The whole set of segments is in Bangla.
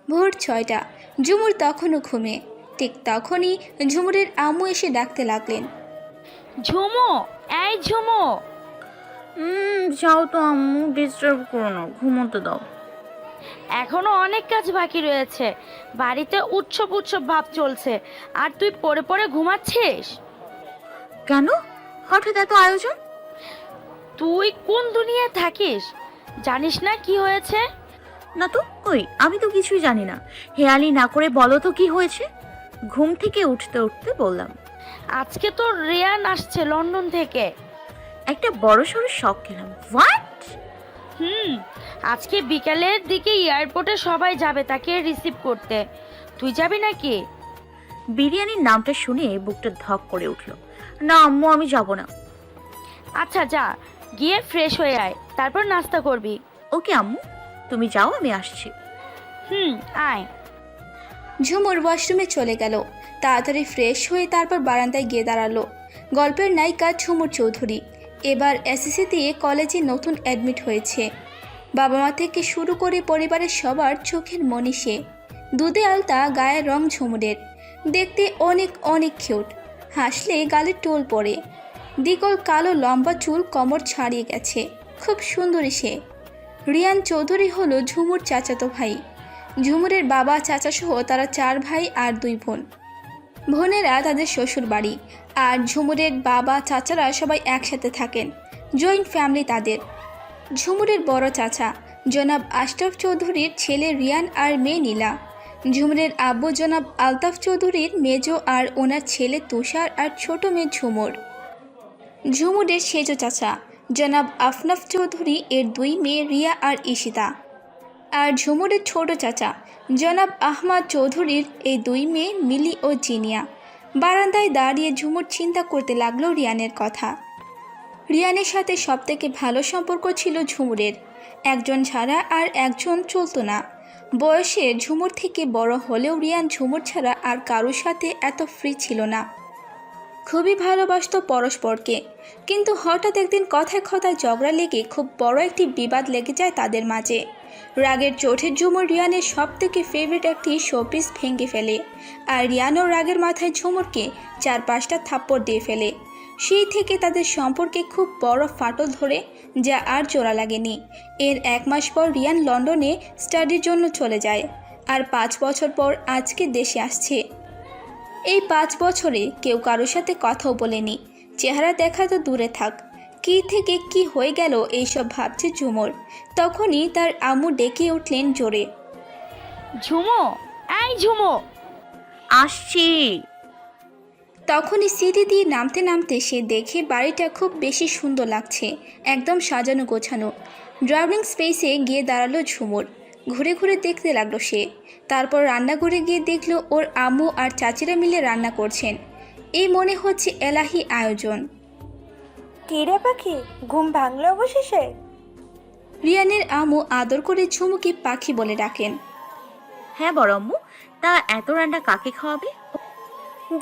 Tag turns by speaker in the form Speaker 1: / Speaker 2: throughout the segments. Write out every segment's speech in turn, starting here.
Speaker 1: ভোর 6টা। ঝুমুর তখনও ঘুমে। ঠিক তখনই ঝুমুরের আম্মু এসে ডাকতে লাগলেন।
Speaker 2: ঝুমু, এই ঝুমু।
Speaker 3: যাও তো আম্মু, ডিস্টার্ব করো না, ঘুমোতে দাও।
Speaker 2: এখনো অনেক কাজ বাকি রয়েছে। বাড়িতে উৎসব উৎসব ভাব চলছে, আর তুই পড়ে পড়ে ঘুমাচ্ছিস।
Speaker 3: কেন হঠাৎ এত আয়োজন?
Speaker 2: তুই কোন দুনিয়ায় থাকিস? জানিস না কি হয়েছে?
Speaker 3: না তো, কই আমি তো কিছুই জানি না। হেয়ালি না করে বলো তো কি হয়েছে। ঘুম থেকে উঠতে উঠতে বললাম।
Speaker 2: আজকে তো রিয়ান আসছে লন্ডন থেকে।
Speaker 3: একটা বড় সড়ো শখ খেলাম। হোয়াট?
Speaker 2: হুম, আজকে বিকালের দিকে এয়ারপোর্টে সবাই যাবে তাকে রিসিভ করতে। তুই যাবি নাকি?
Speaker 3: বিরিয়ানির নামটা শুনে বুকটা ধক করে উঠল। না আম্মু, আমি যাব না।
Speaker 2: আচ্ছা যা, গিয়ে ফ্রেশ হয়ে আয়, তারপর নাস্তা করবি।
Speaker 3: ওকে আম্মু, তুমি যাও, আমি আসছি।
Speaker 2: হুম, আয়।
Speaker 1: ঝুমুর ওয়াশরুমে চলে গেল। তাড়াতাড়ি ফ্রেশ হয়ে তারপর বারান্দায় গিয়ে দাঁড়ালো। গল্পের নায়িকা ঝুমুর চৌধুরী এবার এসএসসি দিয়ে কলেজে নতুন অ্যাডমিট হয়েছে। বাবা মা থেকে শুরু করে পরিবারের সবার চোখের মনি সে। দুধে আলতা গায়ের রং ঝুমুরের। দেখতে অনেক অনেক কিউট। হাসলে গালে টোল পড়ে। দ্বিগল কালো লম্বা চুল কোমর ছাড়িয়ে গেছে। খুব সুন্দরী সে। রিয়ান চৌধুরী হলো ঝুমুর চাচাতো ভাই। ঝুমুরের বাবা চাচাসহ তারা 4 ভাই আর 2 বোন। বোনেরা তাদের শ্বশুর বাড়ি, আর ঝুমুরের বাবা চাচারা সবাই একসাথে থাকেন। জয়েন্ট ফ্যামিলি তাদের। ঝুমুরের বড় চাচা জনাব আশরাফ চৌধুরীর ছেলে রিয়ান আর মেয়ে নীলা। ঝুমুরের আব্বু জনাব আলতাফ চৌধুরীর মেজো আর ওনার ছেলে তুষার আর ছোট মেয়ে ঝুমুর। ঝুমুরের সেজো চাচা জনাব আফনাফ চৌধুরী এর 2 মেয়ে রিয়া আর ঈশিতা। আর ঝুমুরের ছোট চাচা জনাব আহমদ চৌধুরীর এই 2 মেয়ে মিলি ও জিনিয়া। বারান্দায় দাঁড়িয়ে ঝুমুর চিন্তা করতে লাগলো রিয়ানের কথা। রিয়ানের সাথে সবথেকে ভালো সম্পর্ক ছিল ঝুমুরের। একজন ছাড়া আর একজন চলতো না। বয়সে ঝুমুর থেকে বড় হলেও রিয়ান ঝুমুর ছাড়া আর কারোর সাথে এত ফ্রি ছিল না। খুবই ভালোবাসতো পরস্পরকে। কিন্তু হঠাৎ একদিন কথায় কথায় ঝগড়া লেগে খুব বড় একটি বিবাদ লেগে যায় তাদের মাঝে। রাগের চোটে ঝুমুর রিয়ানের সবথেকে ফেভারিট একটি শোপিস ভেঙে ফেলে। আর রিয়ানও রাগের মাথায় ঝুমুরকে 4-5টা থাপ্পড় দিয়ে ফেলে। সেই থেকে তাদের সম্পর্কে খুব বড় ফাটল ধরে, যা আর জোড়া লাগেনি। এর 1 মাস পর রিয়ান লন্ডনে স্টাডির জন্য চলে যায়। আর 5 বছর পর আজকে দেশে আসছে। এই 5 বছরে কেউ কারোর সাথে কথাও বলেনি। চেহারা দেখা তো দূরে থাক, কি থেকে কি হয়ে গেল এইসব ভাবছে ঝুমুর। তখনই তার আম্মু ডেকে উঠলেন জোরে।
Speaker 2: ঝুমু, এই ঝুমু।
Speaker 3: আসছি।
Speaker 1: তখনই সিঁড়ি দিয়ে নামতে নামতে সে দেখে বাড়িটা খুব বেশি সুন্দর লাগছে, একদম সাজানো গোছানো। ড্রাইভিং স্পেসে গিয়ে দাঁড়ালো ঝুমুর। ঘুরে ঘুরে দেখতে লাগলো সে। তারপর রান্নাঘরে গিয়ে দেখলো ওর আম্মু আর চাচিরা মিলে রান্না করছেন। এই মনে হচ্ছে এলাহি আয়োজন।
Speaker 4: কিরে পাখি, ঘুম ভাঙলো অবশেষে?
Speaker 1: রিয়ানের আম্মু আদর করে ঝুমুকে পাখি বলে ডাকেন।
Speaker 3: হ্যাঁ বড় আম্মু, তা এত রান্না কাকে খাওয়াবে?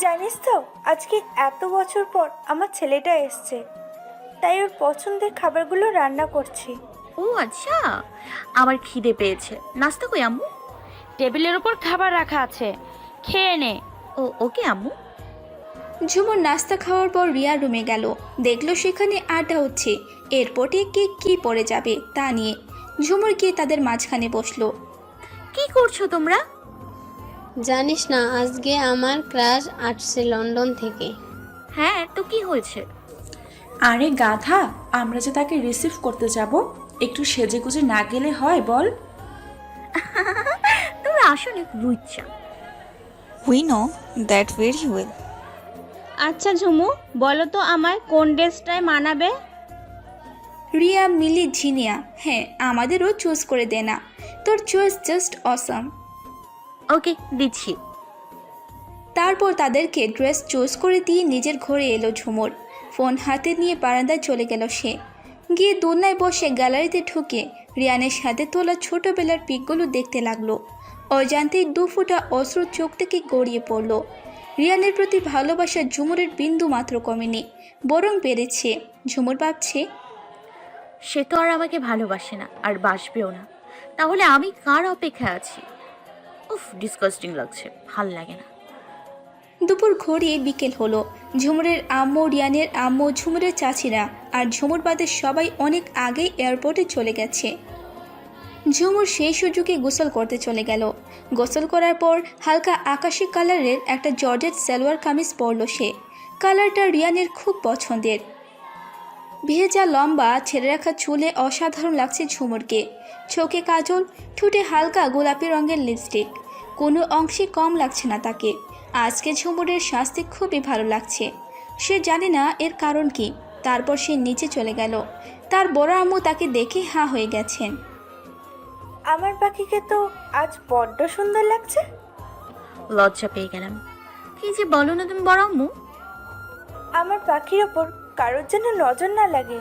Speaker 4: জানিস তো, আজকে এত বছর পর আমার ছেলেটা এসছে, তাই ওর পছন্দের খাবারগুলো রান্না করছি।
Speaker 3: ও আচ্ছা, আমার খিদে পেয়েছে। নাস্তা কই আম্মু?
Speaker 2: টেবিলের উপর খাবার রাখা আছে, খেয়ে নে।
Speaker 3: ও ওকে আম্মু।
Speaker 1: ঝুমুর নাস্তা খাওয়ার পর রিয়া রুমে গেল। দেখলো সেখানে আড্ডা হচ্ছে। এয়ারপোর্টে কে কি পরে যাবে তা নিয়ে। ঝুমুর গিয়ে তাদের মাঝখানে বসলো।
Speaker 3: কি করছো তোমরা?
Speaker 5: জানিস না, আজকে আমার ক্রাশ আসছে লন্ডন থেকে।
Speaker 3: হ্যাঁ তো কি হয়েছে?
Speaker 6: আরে গাধা, আমরা যে তাকে রিসিভ করতে যাব, একটু সেজেগুজে না গেলে হয় বল?
Speaker 3: তুমি আসলে লুচ্চা।
Speaker 7: We know that very well.
Speaker 8: আচ্ছা ঝুমু, বলো তো আমায় কোন ড্রেসটায় মানাবে?
Speaker 1: রিয়া, মিলি, ঝিনিয়া, হ্যাঁ আমাদেরও চুজ করে দে না। তোর চয়েস জাস্ট অসাম।
Speaker 3: ওকে, দিচ্ছি।
Speaker 1: তারপর তাদেরকে ড্রেস চুজ করে দিয়ে নিজের ঘরে এলো ঝুমুর। ফোন হাতে নিয়ে বারান্দায় চলে গেল সে। গিয়ে দোলনায় বসে গ্যালারিতে ঢুকে রিয়ানের সাথে তোলা ছোটবেলার পিকগুলো দেখতে লাগলো। অজান্তেই 2 ফোঁটা অশ্রু চোখ থেকে গড়িয়ে পড়ল। রিয়ানের প্রতি ভালোবাসা ঝুমুরের বিন্দু মাত্র কমেনি, বরং বেড়েছে। ঝুমুর ভাবছে,
Speaker 3: সে তো আর আমাকে ভালোবাসে না, আর বাসবেও না। তাহলে আমি কার অপেক্ষা আছি? উফ, ডিসকাস্টিং লাগছে, ভাল লাগে না।
Speaker 1: দুপুর ঘড়িয়ে বিকেল হলো। ঝুমুরের আম্মু, রিয়ানের আম্মু, ঝুমুরের চাচিরা আর ঝুমুর বাদে সবাই অনেক আগেই এয়ারপোর্টে চলে গেছে। ঝুমুর সেই সুযোগে গোসল করতে চলে গেল। গোসল করার পর হালকা আকাশি কালারের একটা জর্জেট সালোয়ার কামিজ পরল সে। কালারটা রিয়ানের খুব পছন্দের। ভেজা লম্বা ছেড়ে রাখা চুলে অসাধারণ লাগছে ঝুমুরকে। চোখে কাজল, ঠোঁটে হালকা গোলাপি রঙের লিপস্টিক, কোনো অংশে কম লাগছে না তাকে। আজকে ঝুমুরের স্বাস্থ্য খুবই ভালো লাগছে। সে জানে না এর কারণ কি। তারপর সে নিচে চলে গেল। তার বড় আম্মু তাকে দেখে হাঁ হয়ে গেছেন।
Speaker 4: আমার পাখিকে তো আজ বড্ড সুন্দর লাগছে।
Speaker 3: লজ্জা পেয়ে গেলাম। কি যে বলো না তুমি বড় আম্মু।
Speaker 4: আমার পাখির ওপর কারোর জন্য নজর না লাগে।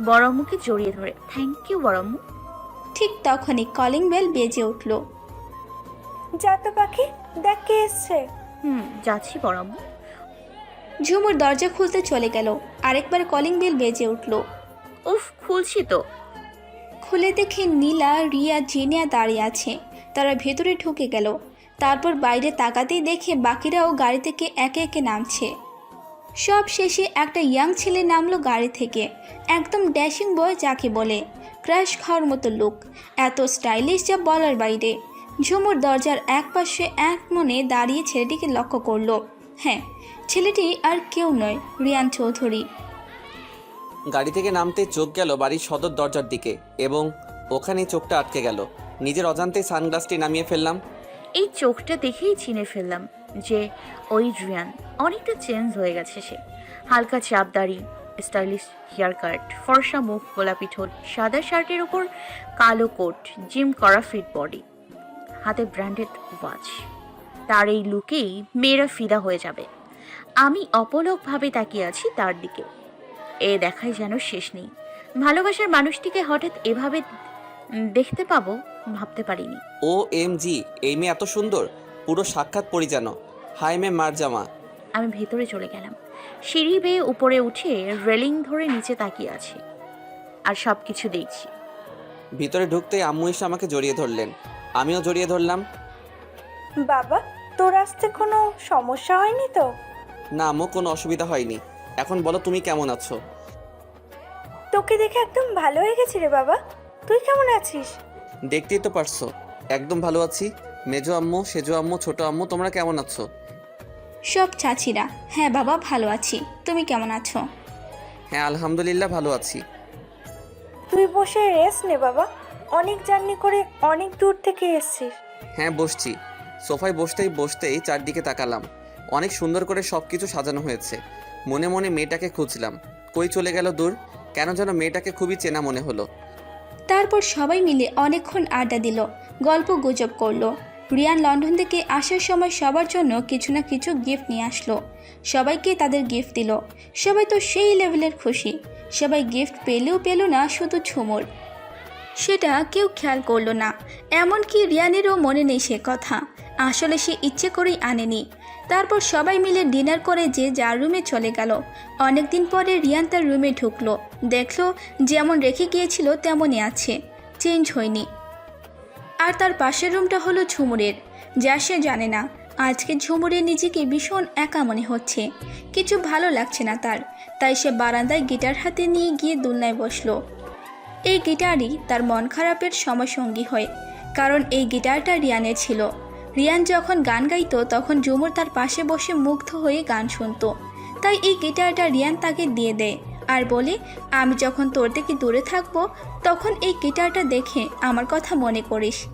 Speaker 3: বড় আম্মুকে জড়িয়ে ধরে থ্যাংক ইউ বড় আম্মু।
Speaker 1: ঠিক তখনই কলিং বেল বেজে উঠল।
Speaker 4: যা তো পাখি, দেখ কে এসছে।
Speaker 3: যাচ্ছি বড় আম্মু।
Speaker 1: ঝুমুর দরজা খুলতে চলে গেল। আরেকবার কলিং বেল বেজে উঠল।
Speaker 3: উফ, খুলছি তো।
Speaker 1: খুলে দেখে নীলা, রিয়া, জিনিয়া দাঁড়িয়ে আছে। তারা ভেতরে ঢুকে গেল। তারপর বাইরে তাকাতেই দেখে বাকিরাও গাড়ি থেকে একে একে নামছে। সব শেষে একটা ইয়াং ছেলে নামলো গাড়ি থেকে। একদম ড্যাশিং বয় যাকে বলে, ক্র্যাশ খাওয়ার মতো লুক, এত স্টাইলিশ যা বলার বাইরে। ঝুমুর দরজার এক পাশে এক মনে দাঁড়িয়ে ছেলেটিকে লক্ষ্য করলো। হ্যাঁ, ছেলেটি আর কেউ নয়, রিয়ান চৌধুরী।
Speaker 9: গাড়ি থেকে নামতে চোখ গেল বাড়ির সদর দরজার দিকে এবং ওখানেই চোখটা আটকে গেল। নিজের অজান্তেই সানগ্লাসটি নামিয়ে ফেললাম।
Speaker 3: এই চোখটা দেখেই চিনে ফেললাম যে ওই রিয়ান। অনেকটা চেঞ্জ হয়ে গেছে সে। হালকা চাপ দাড়ি, স্টাইলিশ হেয়ার কাট, ফর্সা মুখ, গোলাপি ঠোঁট, সাদা শার্টের উপর কালো কোট, জিম করা ফিট বডি, হাতে ব্র্যান্ডেড ওয়াচ। তার এই লুকেই মেয়েরা ফিদা হয়ে যাবে। আমি অপলকভাবে তাকিয়ে আছি তার দিকে। এ দেখাই যেন শেষ নেই। ভালোবাসার মানুষটিকে হঠাৎ এভাবে দেখতে পাবো ভাবতে পারিনি।
Speaker 9: OMG, এই মেয়ে এত সুন্দর, পুরো সাক্ষাৎ পরিজানো। হাই মে মারজামা।
Speaker 3: আমি ভেতরে চলে গেলাম। সিঁড়ি বেয়ে উপরে উঠে রেলিং ধরে নিচে তাকিয়ে আছি আর সব কিছু দেখছি।
Speaker 9: ভিতরে ঢুকতেই আম্মু এসে আমাকে জড়িয়ে ধরলেন। আমিও জড়িয়ে ধরলাম।
Speaker 4: বাবা, তোর আসতে কোনো সমস্যা হয়নি তো?
Speaker 9: না আম্মু, কোনো অসুবিধা হয়নি। এখন বলো তুমি কেমন আছো?
Speaker 4: তোকে দেখে একদম ভালো হয়ে গেছি রে বাবা। তুই কেমন আছিস?
Speaker 9: দেখতেই তো পারছো, একদম ভালো আছি। মেজো আম্মু, সেজো আম্মু, ছোট আম্মু, তোমরা কেমন আছো?
Speaker 1: সব চাচিরা, হ্যাঁ বাবা ভালো আছি। তুমি কেমন আছো?
Speaker 9: হ্যাঁ আলহামদুলিল্লাহ ভালো আছি।
Speaker 4: তুই বসে রেস্ট নে বাবা, অনেক জার্নি করে অনেক দূর থেকে এসেছিস।
Speaker 9: হ্যাঁ বসছি। সোফায় বসতেই বসতেই চারদিকে তাকালাম। অনেক সুন্দর করে সব কিছু সাজানো হয়েছে। মনে মনে মেয়েটাকে খুঁজলাম, কই চলে গেল দূর। কেন যেন মেয়েটাকে খুবই চেনা মনে হলো।
Speaker 1: তারপর সবাই মিলে অনেকক্ষণ আড্ডা দিল, গল্প গুজব করলো। রিয়ান লন্ডন থেকে আসার সময় সবার জন্য কিছু না কিছু গিফট নিয়ে আসলো। সবাইকে তাদের গিফট দিল। সবাই তো সেই লেভেলের খুশি। সবাই গিফট পেলেও পেল না শুধু ঝুমুর। সেটা কেউ খেয়াল করলো না। এমনকি রিয়ানেরও মনে নেই সে কথা। আসলে সে ইচ্ছে করেই আনেনি। তারপর সবাই মিলে ডিনার করে যে যার রুমে চলে গেল। অনেকদিন পরে রিয়ান তার রুমে ঢুকলো। দেখলো যেমন রেখে গিয়েছিল তেমনই আছে, চেঞ্জ হয়নি। আর তার পাশের রুমটা হলো ঝুমুরের, যা সে জানে না। আজকে ঝুমুরের নিজেকে ভীষণ একা মনে হচ্ছে, কিছু ভালো লাগছে না তার। তাই সে বারান্দায় গিটার হাতে নিয়ে গিয়ে দোলনায় বসলো। এই গিটারই তার মন খারাপের সময়সঙ্গী হয়, কারণ এই গিটারটা রিয়ানের ছিল। রিয়ান যখন গান গাইতো তখন ঝুমুর তার পাশে বসে মুগ্ধ হয়ে গান শুনতো। তাই এই গিটারটা রিয়ান তাকে দিয়ে দেয় আর বলে, আমি যখন তোর থেকে দূরে থাকবো তখন এই গিটারটা দেখে আমার কথা মনে করিস।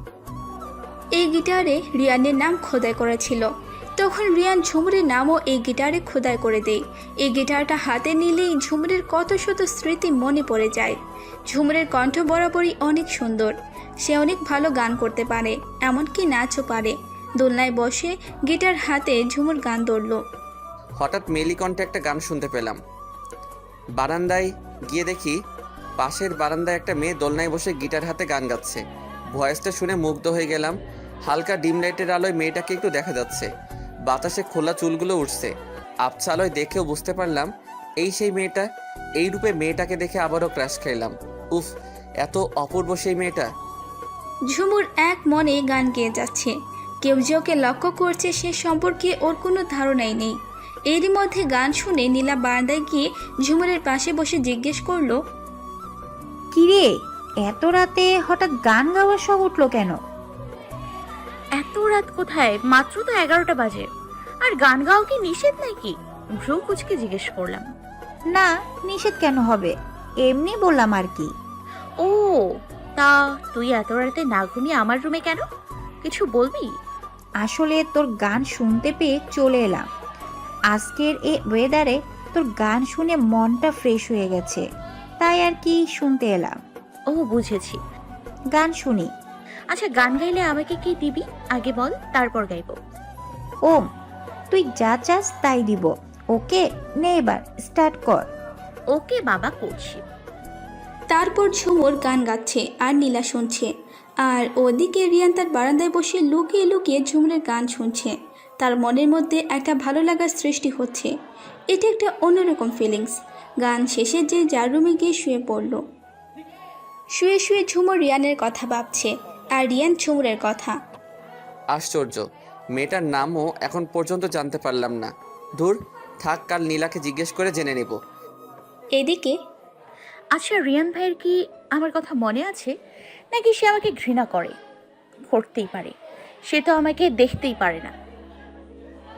Speaker 1: এই গিটারে রিয়ানের নাম খোদাই করেছিল। তখন রিয়ান ঝুমুরের নামও এই গিটারে খোদাই করে দেয়। এই গিটারটা হাতে নিলেই ঝুমুরের কত শত স্মৃতি মনে পড়ে যায়। ঝুমুরের কণ্ঠ বরাবরই অনেক সুন্দর। সে অনেক ভালো গান করতে পারে, এমনকি নাচও পারে। দোলনায় বসে গিটার হাতে ঝুমুর গান ধরল।
Speaker 9: হঠাৎ মেলি কণ্ঠে একটা গান শুনতে পেলাম। বারান্দায় গিয়ে দেখি পাশের বারান্দায় একটা মেয়ে দোলনায় বসে গিটার হাতে গান গাচ্ছে। ভয়েসটা শুনে মুগ্ধ হয়ে গেলাম। হালকা ডিম লাইটের আলোয় মেয়েটাকে একটু দেখা যাচ্ছে। বাতাসে খোলা চুলগুলো উঠছে। আবছা আলোয় দেখেও বুঝতে পারলাম এই সেই মেয়েটা। এই রূপে মেয়েটাকে দেখে আবারও ক্রাশ খেলাম। উফ, এত অপূর্ব সেই মেয়েটা।
Speaker 1: ঝুমুর এক মনে গান গেয়ে যাচ্ছে। কেউ যে ওকে লক্ষ্য করছে সে সম্পর্কে ওর কোনো ধারণাই নেই। এরই মধ্যে গান শুনে নীলা বারান্দায় গিয়ে ঝুমুরের পাশে বসে জিজ্ঞেস করলো,
Speaker 10: কিরে, এত রাতে হঠাৎ গান গাওয়ার শখ উঠলো কেন?
Speaker 3: এত রাত কোথায়? মাত্র তো 11টা বাজে। আর গান গাও কি নিষেধ নাকি? ভ্রু কুচকে জিজ্ঞেস করলাম।
Speaker 10: না, নিষেধ কেন হবে, এমনি বললাম আর কি।
Speaker 3: ও, তা তুই এত রাতে না ঘুমিয়ে আমার রুমে কেন? কিছু বলবি?
Speaker 10: আসলে তোর গান শুনতে পেয়ে চলে এলাম। আজকের এই ওয়েদারে তোর গান শুনে মনটা ফ্রেশ হয়ে গেছে, তাই আর কি শুনতে এলাম।
Speaker 3: ও, বুঝেছি।
Speaker 10: গান শুনি।
Speaker 3: আচ্ছা, গান গাইলে আমাকে কি দিবি আগে বল, তারপর গাইবো।
Speaker 10: ওম, তুই যা চাস তাই দিব। ওকে, নে এবার স্টার্ট কর।
Speaker 3: ওকে বাবা, করছি।
Speaker 1: তারপর ঝুমুর গান গাচ্ছে আর নীলা শুনছে। আর ওদিকে রিয়ান তার বারান্দায় বসে লুকিয়ে লুকিয়ে ঝুমুরের গান শুনছে। তার মনের মধ্যে একটা ভালো লাগার সৃষ্টি হচ্ছে। এটা একটা অন্যরকম ফিলিংস। গান শেষে যে যার রুমে গিয়ে শুয়ে পড়ল। শুয়ে শুয়ে ঝুমুর রিয়ানের কথা ভাবছে আর রিয়ান ঝুমুরের কথা।
Speaker 9: আশ্চর্য, মেয়েটার নামও এখন পর্যন্ত জানতে পারলাম না। ধুর, থাক, কাল নীলাকে জিজ্ঞেস করে জেনে নেব।
Speaker 1: এদিকে
Speaker 3: আচ্ছা, রিয়ান ভাইয়ের কি আমার কথা মনে আছে, নাকি সে আমাকে ঘৃণা করে? করতেই পারে, সে তো আমাকে দেখতেই পারে না।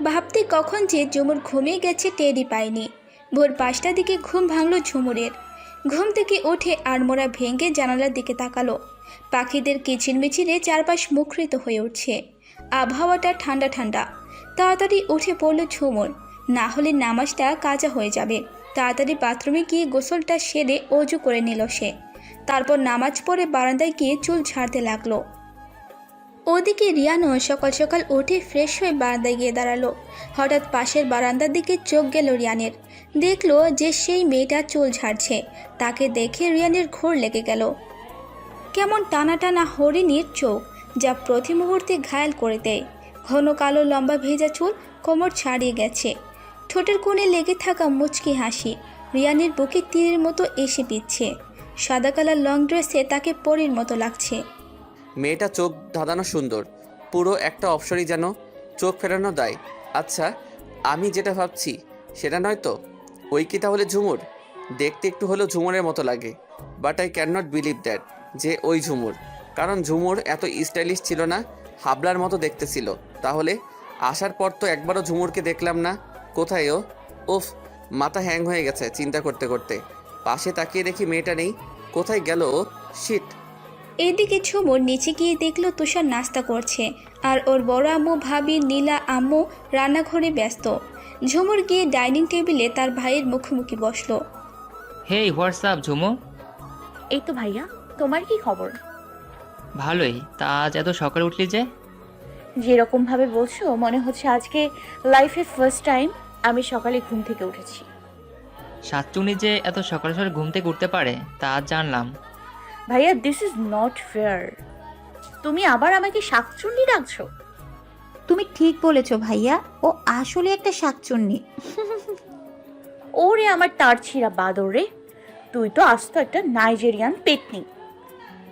Speaker 1: ভাবতে কখন যে ঝুমুর ঘুমিয়ে গেছে টেরই পায়নি। ভোর 5টার দিকে ঘুম ভাঙল ঝুমুরের। ঘুম থেকে উঠে আড়মোড়া ভেঙে জানালার দিকে তাকালো। পাখিদের কিচিরমিচিরে চারপাশ মুখরিত হয়ে উঠছে। আবহাওয়াটা ঠান্ডা ঠান্ডা। তাড়াতাড়ি উঠে পড়ল ঝুমুর, না হলে নামাজটা কাজা হয়ে যাবে। তাড়াতাড়ি বাথরুমে গিয়ে গোসলটা সেরে অজু করে নিল সে। তারপর নামাজ পড়ে বারান্দায় গিয়ে চুল ঝাড়তে লাগলো। ওদিকে রিয়ানও সকাল সকাল উঠে ফ্রেশ হয়ে বারান্দায় গিয়ে দাঁড়ালো। হঠাৎ পাশের বারান্দার দিকে চোখ গেল রিয়ানের। দেখলো যে সেই মেয়েটা চুল ঝাড়ছে। তাকে দেখে রিয়ানের ঘোর লেগে গেল। কেমন টানা টানা হরিণীর চোখ, যা প্রতি মুহূর্তে ঘায়াল করে দেয়। ঘন কালো লম্বা ভেজা চুল কোমর ছাড়িয়ে গেছে। ঠোঁটের কোণে লেগে থাকা মুচকি হাসি রিয়ানের বুকে তীরের মতো এসে বিচ্ছে। সাদা কালার লং ড্রেসে তাকে পরীর মতো লাগছে।
Speaker 9: মেয়েটা চোখ ধাঁধানো সুন্দর, পুরো একটা অপসরই যেন চোখ ফেরানো দেয়। আচ্ছা, আমি যেটা ভাবছি সেটা নয় তো? ওই কি তাহলে ঝুমুর? দেখতে একটু হলেও ঝুমুরের মতো লাগে, but I can not believe that যে ওই ঝুমুর। কারণ ঝুমুর এত স্টাইলিশ ছিল না, হাবলার মতো দেখতে ছিল। তাহলে আসার পর তো একবারও ঝুমুরকে দেখলাম না। কোথায় ও? উফ, মাথা হ্যাং হয়ে গেছে চিন্তা করতে করতে। পাশে তাকিয়ে দেখি মেয়েটা নেই। কোথায় গেল ও? শিট।
Speaker 1: এদিকে ঝুমুর নিচে গিয়ে দেখলো তুষার নাস্তা করছে আর ওর বড় আম্মু, ভাবি, নীলা আম্মু রান্নাঘরে ব্যস্ত। ঝুমুর গিয়ে ডাইনিং টেবিলে তার ভাইয়ের মুখোমুখি বসলো।
Speaker 11: হেই, হোয়াটসঅ্যাপ ঝুমু?
Speaker 3: এই তো ভাইয়া, তোমার কি খবর?
Speaker 11: ভালোই। তা আজ এত সকালে উঠলি যে?
Speaker 3: যেরকম ভাবে বলছো মনে হচ্ছে আজকে লাইফে ফার্স্ট টাইম আমি সকালে ঘুম থেকে উঠেছি।
Speaker 11: সাতচুনি যে এত সকালে সকালে ঘুম থেকে উঠতে পারে তা আজ জানলাম।
Speaker 3: ভাইয়া, দিস ইজ নট ফেয়ার। তুমি আবার আমাকে শাকচুন্নি ডাকছো?
Speaker 10: তুমি ঠিক বলেছো ভাইয়া, ও আসলে একটা শাকচুন্নি।
Speaker 3: ওরে আমার তার ছিঁড়া বাদর রে, তুই তো আস্ত একটা নাইজেরিয়ান পেতনি।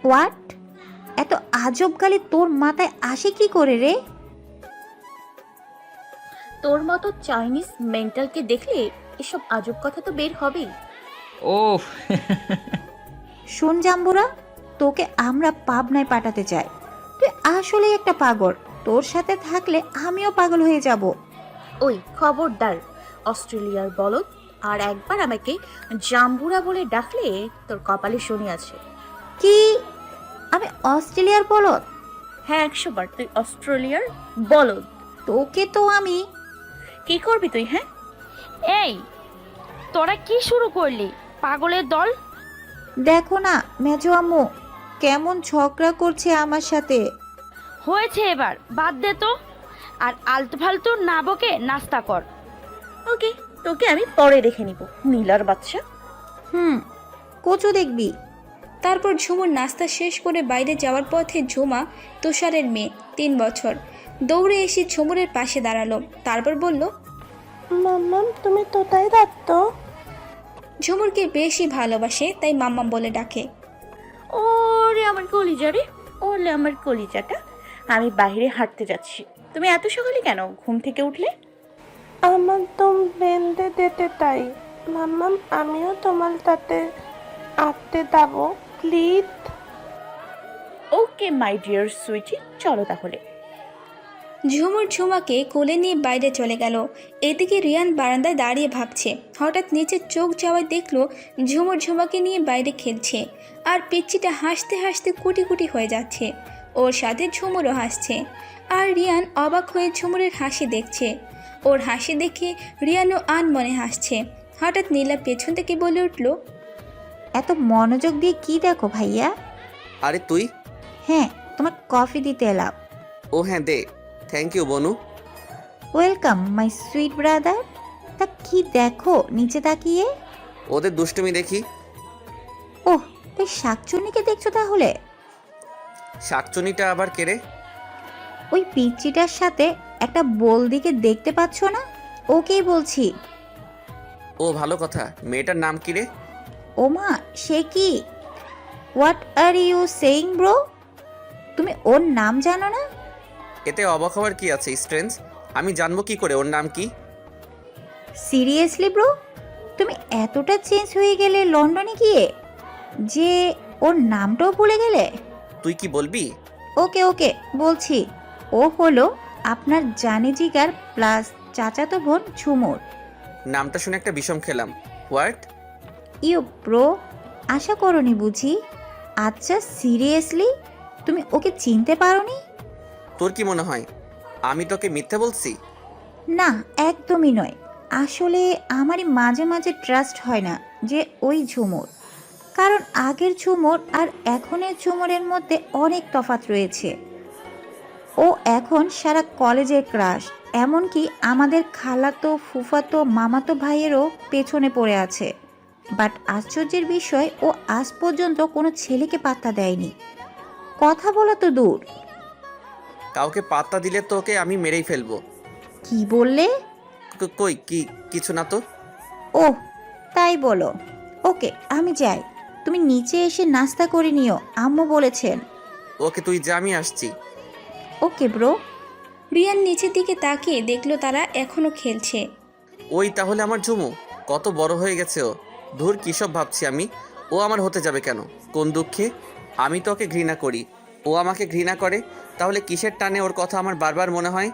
Speaker 10: হোয়াট? এত আজব গালি তোর মাথায় আসে কি করে রে?
Speaker 3: তোর মতো চাইনিজ মেন্টালকে দেখলে এসব আজব কথা তো বের হবেই।
Speaker 11: ওফ।
Speaker 10: শোন জাম্বুরা, তোকে আমরা পাবনায় পাঠাতে চাই। তুই আসলে একটা পাগল। তোর সাথে থাকলে আমিও পাগল হয়ে যাব।
Speaker 3: ওই খবরদার, অস্ট্রেলিয়ার বলদ, আর একবার আমাকে জাম্বুরা বলে ডাকলে তোর কপালে শনি আছে।
Speaker 10: কি? আমি অস্ট্রেলিয়ার বলদ?
Speaker 3: হ্যাঁ, 100 বার তুই অস্ট্রেলিয়ার বলদ।
Speaker 10: তোকে তো আমি।
Speaker 3: কি করবি তুই? হ্যাঁ,
Speaker 2: এই তোরা কি শুরু করলি পাগলের দল?
Speaker 10: দেখো না মেজো আম্মু কেমন ঝগড়া করছে আমার সাথে।
Speaker 2: হয়েছে, এবার বাদ দে তো। আর আলতু ফালতু না বকে নাস্তা কর।
Speaker 3: ওকে, তোকে আমি পরে দেখে নিব নীলার বাচ্চা।
Speaker 10: কচু দেখবি।
Speaker 1: তারপর ঝুমুর নাস্তা শেষ করে বাইরে যাওয়ার পথে ঝুমা, তুষারের মেয়ে, 3 বছর, দৌড়ে এসে ঝুমুরের পাশে দাঁড়ালো। তারপর বলল,
Speaker 4: মাম্মাম, তুমি তোতাই ডাকতো?
Speaker 1: ঝুমুরকে বেশি ভালোবাসে তাই মাম্মাম বলে ডাকে।
Speaker 3: ওরে আমার কলিজা রে, ওলে আমার কলিজাটা। আমি বাইরে হাঁটতে যাচ্ছি। তুমি এত সকালে কেন ঘুম থেকে উঠলে?
Speaker 4: আমার দম বেঁধে দিতে তাই। মাম্মাম, আমিও তোমার সাথে আঁকতে যাবো please.
Speaker 3: Okay my dear sweetie, চলো তাহলে।
Speaker 1: ঝুমুর ঝুমাকে কোলে নিয়ে বাইরে চলে গেল। এদিকে রিয়ান বারান্দায় দাঁড়িয়ে ভাবছে। হঠাৎ নিচে চোখ যাওয়ায় দেখলো ঝুমুর ঝুমাকে নিয়ে বাইরে খেলছে, আর পিচ্চিটা হাসতে হাসতে কুটি কুটি হয়ে যাচ্ছে। ওর সাথে ঝুমুরও হাসছে, আর রিয়ান অবাক হয়ে ঝুমুরের হাসি দেখছে। ওর হাসি দেখে রিয়ানও আনমনে হাসছে। হঠাৎ নীলা পেছন থেকে বলে উঠল,
Speaker 10: এত মনোযোগ দিয়ে কি দেখো ভাইয়া?
Speaker 9: আরে তুই?
Speaker 10: হ্যাঁ, তোমার কফি দিতে এলাম।
Speaker 9: ও হ্যাঁ দে। থ্যাংক ইউ বনু।
Speaker 10: Welcome my sweet brother. তা কি দেখো নিচে তাকিয়ে?
Speaker 9: ওদের দুষ্টুমি দেখি।
Speaker 10: ওহ, তুই শাকচুন্নিকে দেখছো তাহলে?
Speaker 9: শাকচুনিটা আবার কেড়ে?
Speaker 10: ওই পিচ্চিটার সাথে একটা বলদিকে দেখতে পাচ্ছ না? ওকেই বলছি।
Speaker 9: ও ভালো কথা। মেয়েটার নাম কি রে?
Speaker 10: ওমা, সে কি? What are you saying bro? তুমি ওর নাম জানো না?
Speaker 9: এতে অবাক হওয়ার কি আছে স্ট্রেঞ্জ? আমি জানবো কি করে ওর নাম কি?
Speaker 10: সিরিয়াসলি ব্রো, তুমি এতটা চেঞ্জ হয়ে গেলে লন্ডনে গিয়ে যে ওর নামটাও ভুলে গেলে?
Speaker 9: তুই কি বলবি?
Speaker 10: ওকে ওকে বলছি। ও হলো আপনার জানি জিগার প্লাস চাচাতো বোন ঝুমুর।
Speaker 9: নামটা শুনে একটা বিষম খেলাম। হোয়াট?
Speaker 10: ইউ ব্রো, আশা করনি বুঝি? আচ্ছা সিরিয়াসলি তুমি ওকে চিনতে পারোনি?
Speaker 9: তোর কি মনে হয় আমি তোকে মিথ্যে বলছি?
Speaker 10: না, একদমই নয়। আসলে আমারই মাঝে মাঝে ট্রাস্ট হয় না যে ওই ঝুমুর। কারণ আগের ঝুমুর আর এখনের ঝুমুরের মধ্যে অনেক তফাৎ রয়েছে। ও এখন সারা কলেজের ক্রাশ, এমনকি আমাদের খালাতো ফুফাতো মামাতো ভাইয়েরও পেছনে পড়ে আছে। বাট আশ্চর্যের বিষয়, ও আজ পর্যন্ত কোনো ছেলেকে পাত্তা দেয়নি। কথা বলা তো দূর।
Speaker 9: কাউকে পাত্তা দিলে তোকে আমি মেরেই ফেলবো।
Speaker 10: কি বললে?
Speaker 9: কই কি কিছু না তো।
Speaker 10: ওহ, তাই বলো। ওকে, আমি যাই। তুমি নিচে এসে নাস্তা করে নিও, আম্মু বলেছেন।
Speaker 9: ওকে তুই যা, আমি আসছি।
Speaker 10: Okay bro.
Speaker 1: রিয়ান নিচের দিকে তাকিয়ে দেখলো তারা এখনো খেলছে।
Speaker 9: ওই তাহলে আমার ঝুমু কত বড় হয়ে গেছে ও। ধুর কী সব ভাবছি আমি। ও আমার হতে যাবে কেন? কোন দুঃখে? আমি তো ওকে ঘৃণা করি, ও আমাকে ঘৃণা করে। তাহলে কিসের টানে ওর কথা আমার বারবার মনে হয়?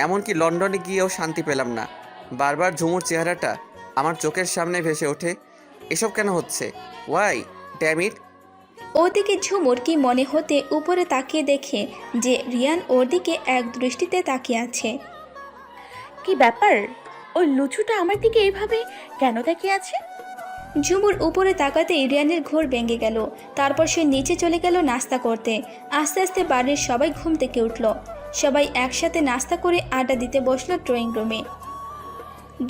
Speaker 9: এমনকি লন্ডনে গিয়েও শান্তি পেলাম না। বারবার ঝুমুর চেহারাটা আমার চোখের সামনে ভেসে ওঠে। এসব কেন হচ্ছে? Why damn it.
Speaker 1: ওদিকে ঝুমুর কি মনে হতে উপরে তাকিয়ে দেখে যে রিয়ান ওর দিকে এক দৃষ্টিতে তাকিয়ে আছে।
Speaker 3: কি ব্যাপার? ওই লুচুটা আমার দিকে এইভাবে কেন তাকিয়ে আছে?
Speaker 1: ঝুমুর উপরে তাকাতেই রিয়ানের ঘোর ভেঙে গেল। তারপর সে নিচে চলে গেল নাস্তা করতে। আস্তে আস্তে বাড়ির সবাই ঘুম থেকে উঠল। সবাই একসাথে নাস্তা করে আড্ডা দিতে বসলো ড্রয়িং রুমে।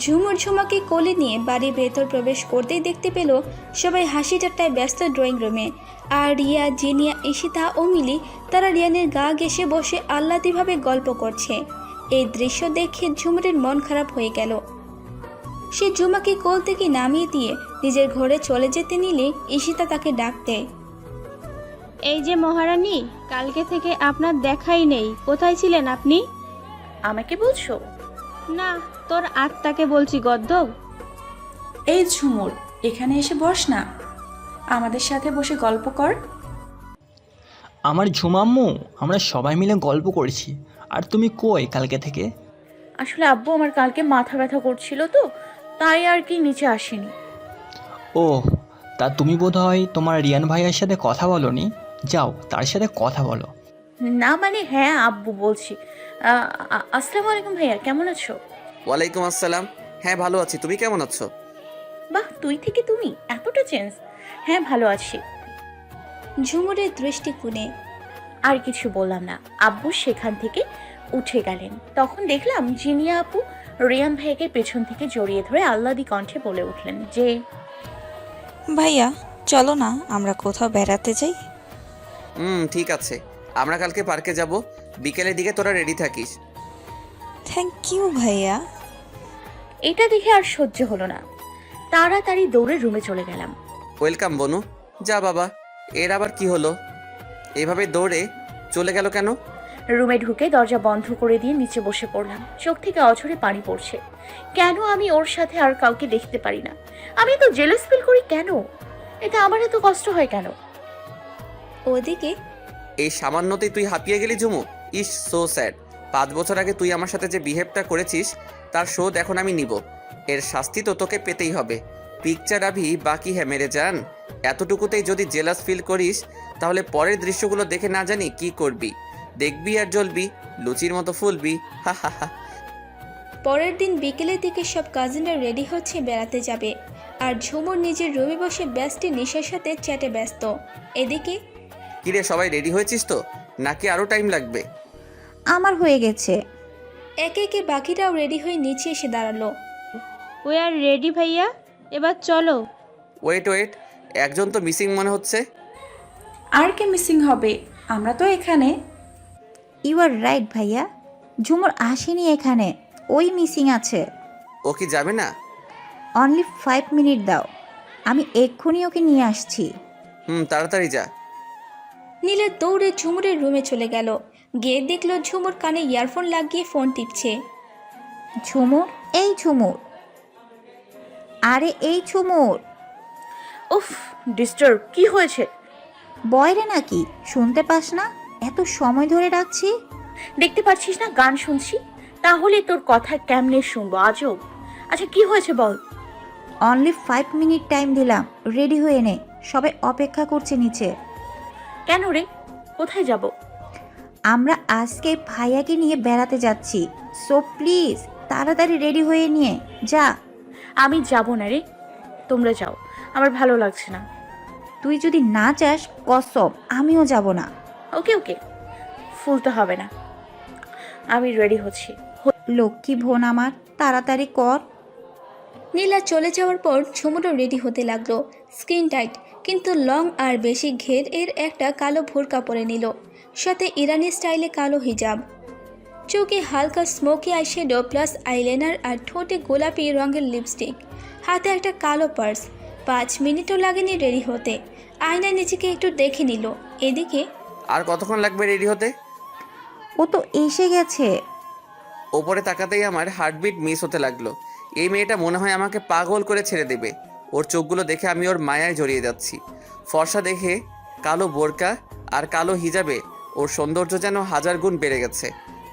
Speaker 1: ঝুমুর ঝুমাকে কোলে নিয়ে বাড়ির ভেতর প্রবেশ করতেই দেখতে পেল সবাই হাসি ঠাট্টায় ব্যস্ত ড্রয়িং রুমে। আর রিয়া, জিনিয়া, ঈশিতা ও মিলি তারা রিয়ানের গা ঘেঁষে বসে আহ্লাদিভাবে গল্প করছে। এই দৃশ্য দেখে ঝুমুরের মন খারাপ হয়ে গেল। সে ঝুমাকে কোল থেকে নামিয়ে দিয়ে নিজের ঘরে চলে যেতে নিলে ঈশিতা তাকে ডাক দেয়।
Speaker 8: এই যে মহারানী, কালকে থেকে আপনার দেখাই নেই, কোথায় ছিলেন আপনি?
Speaker 3: আমাকে বলছো?
Speaker 8: না, তোর আত্মাকে বলছি গদ্দব।
Speaker 6: এই ঝুমুর, এখানে এসে বস না, আমাদের সাথে বসে গল্প কর।
Speaker 12: আমার ঝুমাম্মু, আমরা সবাই মিলে গল্প করেছি। আর তুমি কই কালকে থেকে?
Speaker 3: আসলে আব্বু আমার কালকে মাথা ব্যথা করছিল তো, তাই আর কি নিচে আসেনি।
Speaker 12: ও, তা তুমি বোধহয় তোমার রিয়ান ভাইয়ের সাথে কথা বলোনি? যাও তার সাথে কথা বলো।
Speaker 3: না মানে হ্যাঁ আব্বু বলছি। আসসালামু আলাইকুম ভাইয়া, কেমন আছো?
Speaker 9: ওয়ালাইকুম আসসালাম। হ্যাঁ ভালো আছি, তুমি কেমন আছো?
Speaker 3: বাহ, তুই থেকে তুমি এতটা চেঞ্জ। হ্যাঁ ভালো আছি।
Speaker 1: ঝুমুরের দৃষ্টি কোণে।
Speaker 3: আর কিছু বললাম না। আব্বু সেখান থেকে উঠে গেলেন। তখন দেখলাম জিনিয়া আপু রিয়ান ভাইকে পেছন থেকে জড়িয়ে ধরে আহ্লাদি কণ্ঠে বলে উঠলেন যে,
Speaker 7: ভাইয়া চলো না আমরা কোথাও বেড়াতে যাই।
Speaker 9: ঠিক আছে, আমরা কালকে পার্কে যাব। বিকেলের দিকে তোরা রেডি থাকিস।
Speaker 7: থ্যাংক ইউ ভাইয়া।
Speaker 3: এটা দেখে আর সহ্য হলো না, তাড়াতাড়ি দৌড়ে রুমে চলে গেলাম।
Speaker 9: ওয়েলকাম বনু। যা বাবা, এর আবার কি হলো? এভাবে দৌড়ে চলে গেল কেন?
Speaker 3: রুমে ঢুকে দরজা বন্ধ করে দিয়ে নিচে বসে পড়লাম। চোখ থেকে অঝরে পানি পড়ছে। কেন আমি ওর সাথে আর কাউকে দেখতে পারি না? আমি তো জেলাস ফিল করি কেন? এটা আমার এত কষ্ট হয় কেন?
Speaker 1: ওদিকে
Speaker 9: এই সামান্যতেই তুই হাঁপিয়ে গেলি ঝুমু। ইস সো স্যাড। 5 বছর আগে তুই আমার সাথে যে বিহেভটা করেছিস তার শোধ এখন আমি নিব। এর শাস্তি তো তোকে পেতেই হবে। পিকচার আভি বাকি হ্যাঁ মেরে যান। এতটুকুতেই যদি জেলাস ফিল করিস তাহলে পরের দৃশ্যগুলো দেখে না জানি কি করবি। দেখবি আর জ্বলবি, লুচির মতো ফুলবি। হা হা হা।
Speaker 1: পরের দিন বিকেলের দিকে সব কাজিনরা রেডি হচ্ছে বেড়াতে যাবে, আর ঝুমুর নিজের রুমে বসে ব্যস্ত নিশার সাথে চ্যাটে ব্যস্ত। এদিকে
Speaker 9: কিরে সবাই রেডি হয়েছিস তো, নাকি আরও টাইম লাগবে?
Speaker 10: আমার হয়ে গেছে।
Speaker 1: একে একে বাকিরাও রেডি হয়ে নিচে এসে দাঁড়ালো।
Speaker 8: উই আর রেডি ভাইয়া, এবার চলো।
Speaker 9: ওয়েট ওয়েট, একজন তো মিসিং মনে হচ্ছে।
Speaker 6: আর কে মিসিং হবে? আমরা তো এখানে।
Speaker 10: ইউ আর রাইট ভাইয়া, ঝুমুর আসেনি এখানে, ওই মিসিং আছে।
Speaker 9: ও কি যাবে না?
Speaker 10: অনলি 5 মিনিট দাও, আমি এক্ষুনি ওকে নিয়ে আসছি।
Speaker 9: তাড়াতাড়ি যা।
Speaker 1: নীলা দৌড়ে ঝুমুরের রুমে চলে গেল। গিয়ে দেখলো ঝুমুর কানে ইয়ারফোন লাগিয়ে ফোন টিপছে।
Speaker 10: ঝুমুর, এই ঝুমুর, আরে এই ঝুমুর।
Speaker 3: উফ, ডিস্টার্ব। কি হয়েছে?
Speaker 10: বয়রে নাকি, শুনতে পাস না? এত সময় ধরে ডাকছি।
Speaker 3: দেখতে পাচ্ছিস না গান শুনছি? তাহলে তোর কথা কেমনে শুনবো? আজব। আচ্ছা কি হয়েছে বল।
Speaker 10: অনলি 5 মিনিট টাইম দিলাম, রেডি হয়ে নে, সবাই অপেক্ষা করছে নিচে।
Speaker 3: কেন রে? কোথায় যাব?
Speaker 10: আমরা আজকে ভাইয়াকে নিয়ে বেড়াতে যাচ্ছি, সো প্লিজ তাড়াতাড়ি রেডি হয়ে নিয়ে যা।
Speaker 3: আমি যাব না রে, তোমরা যাও, আমার ভালো লাগছে না।
Speaker 10: তুই যদি না যাস কসম আমিও যাব না।
Speaker 3: ওকে ওকে, ফুলতে হবে না, আমি রেডি হচ্ছি।
Speaker 10: লক্ষ্মী বোন আমার, তাড়াতাড়ি কর।
Speaker 1: নীলা চলে যাওয়ার পর ঝুমুরও রেডি হতে লাগলো। স্কিন টাইট কিন্তু লং আর বেশি ঘের এর একটা কালো ভোরকা পরে নিল, সাথে ইরানি স্টাইলে কালো হিজাব। চোখে হালকা স্মোকি আইশ্যাডো প্লাস আইলাইনার আর ঠোঁটে গোলাপি রঙের লিপস্টিক, হাতে একটা কালো পার্স। 5 মিনিটও লাগেনি রেডি হতে। আয়নায় নিজেকে একটু দেখে নিল। এদিকে
Speaker 9: আর কতক্ষণ লাগবে রেডি হতে?
Speaker 10: ও তো এসে গেছে।
Speaker 9: ওপরে তাকাতেই আমার হার্টবিট মিস হতে লাগলো। এই মেয়েটা মনে হয় আমাকে পাগল করে ছেড়ে দেবে। ওর চোখগুলো দেখে আমি ওর মায়ায় জড়িয়ে যাচ্ছি। ফর্সা দেখে কালো বোরকা আর কালো হিজাবে ওর সৌন্দর্য যেন 1000 গুণ বেড়ে গেছে।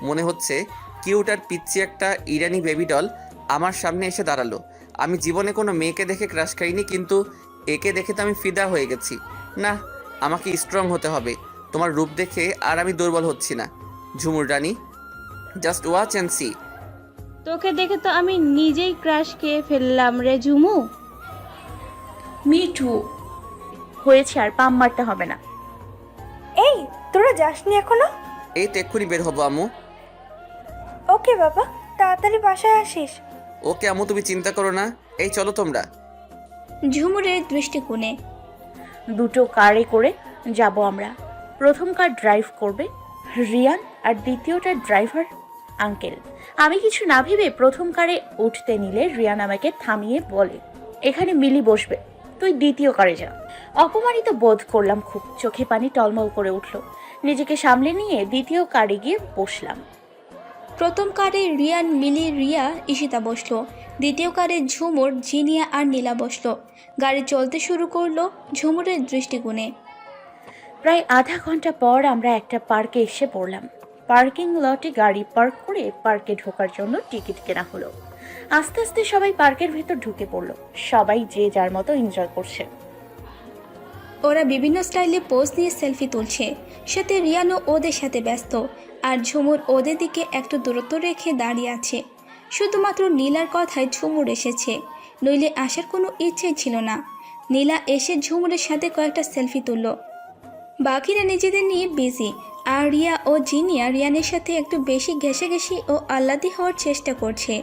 Speaker 9: মনে হচ্ছে কিউট আর পিচ্ছি একটা ইরানি বেবি ডল আমার সামনে এসে দাঁড়ালো। আমি জীবনে কোনো মেয়েকে দেখে ক্রাশ খাইনি, কিন্তু একে দেখে তো আমি ফিদা হয়ে গেছি। না, আমাকে স্ট্রং হতে হবে। তোমার রূপ দেখে আর আমি দুর্বল হচ্ছি না। ঝুমুর রানী, জাস্ট ওয়াচ অ্যান্ড সি।
Speaker 8: তোকে দেখে তো আমি নিজেই ক্রাশ খেয়ে ফেললাম রে ঝুমু।
Speaker 6: মিঠু,
Speaker 3: হয়েছে, আর পাম মারতে হবে না।
Speaker 4: এই তোরা যাসনি এখনো?
Speaker 9: এই তো এক্ষুনি বের হবো আম্মু।
Speaker 4: ওকে বাবা, তাড়াতাড়ি বাসায় আসিস।
Speaker 9: ওকে আম্মু, তুমি চিন্তা করো না। এই চলো তোমরা।
Speaker 1: ঝুমুরের দৃষ্টিকোণে
Speaker 3: 2টো কারে করে যাব আমরা। প্রথম কার ড্রাইভ করবে রিয়ান, আর দ্বিতীয়টার ড্রাইভার আঙ্কেল। আমি কিছু না ভেবে প্রথম কারে উঠতে নিলে রিয়ান আমাকে থামিয়ে বলে, এখানে মিলি বসবে, তুই দ্বিতীয় কারে যা। অপমানিত বোধ করলাম খুব, চোখে পানি টলমল করে উঠল। নিজেকে সামলে নিয়ে দ্বিতীয় কারে গিয়ে বসলাম।
Speaker 1: প্রথম কারে রিয়ান, মিলি, রিয়া, ঈশিতা বসলো। দ্বিতীয় কারে ঝুমুর, জিনিয়া আর নীলা বসলো। গাড়ি চলতে শুরু করলো ঝুমুরের দৃষ্টিকোণে।
Speaker 3: প্রায় আধা ঘন্টা পর আমরা একটা পার্কে এসে পড়লাম। পার্কিং লটে গাড়ি পার্ক করে পার্কে ঢোকার জন্য টিকিট কেনা হলো। আস্তে আস্তে সবাই পার্কের ভেতর ঢুকে পড়লো। সবাই যে যার মতো এনজয় করছে।
Speaker 1: ওরা বিভিন্ন স্টাইলে পোজ নিয়ে সেলফি তুলছে, সাথে রিয়ানও ওদের সাথে ব্যস্ত, আর ঝুমুর ওদের দিকে একটু দূরত্ব রেখে দাঁড়িয়ে আছে। শুধুমাত্র নীলার কথায় ঝুমুর এসেছে, নইলে আসার কোনো ইচ্ছে ছিল না। নীলা এসে ঝুমুরের সাথে কয়েকটা সেলফি তুলল। বাকিরা নিজেদের নিয়ে বিজি, আর রিয়া ও জিনিয়া রিয়ানের সাথে একটু বেশি ঘেঁষাঘেঁষি ও আহ্লাদি হওয়ার চেষ্টা করছে।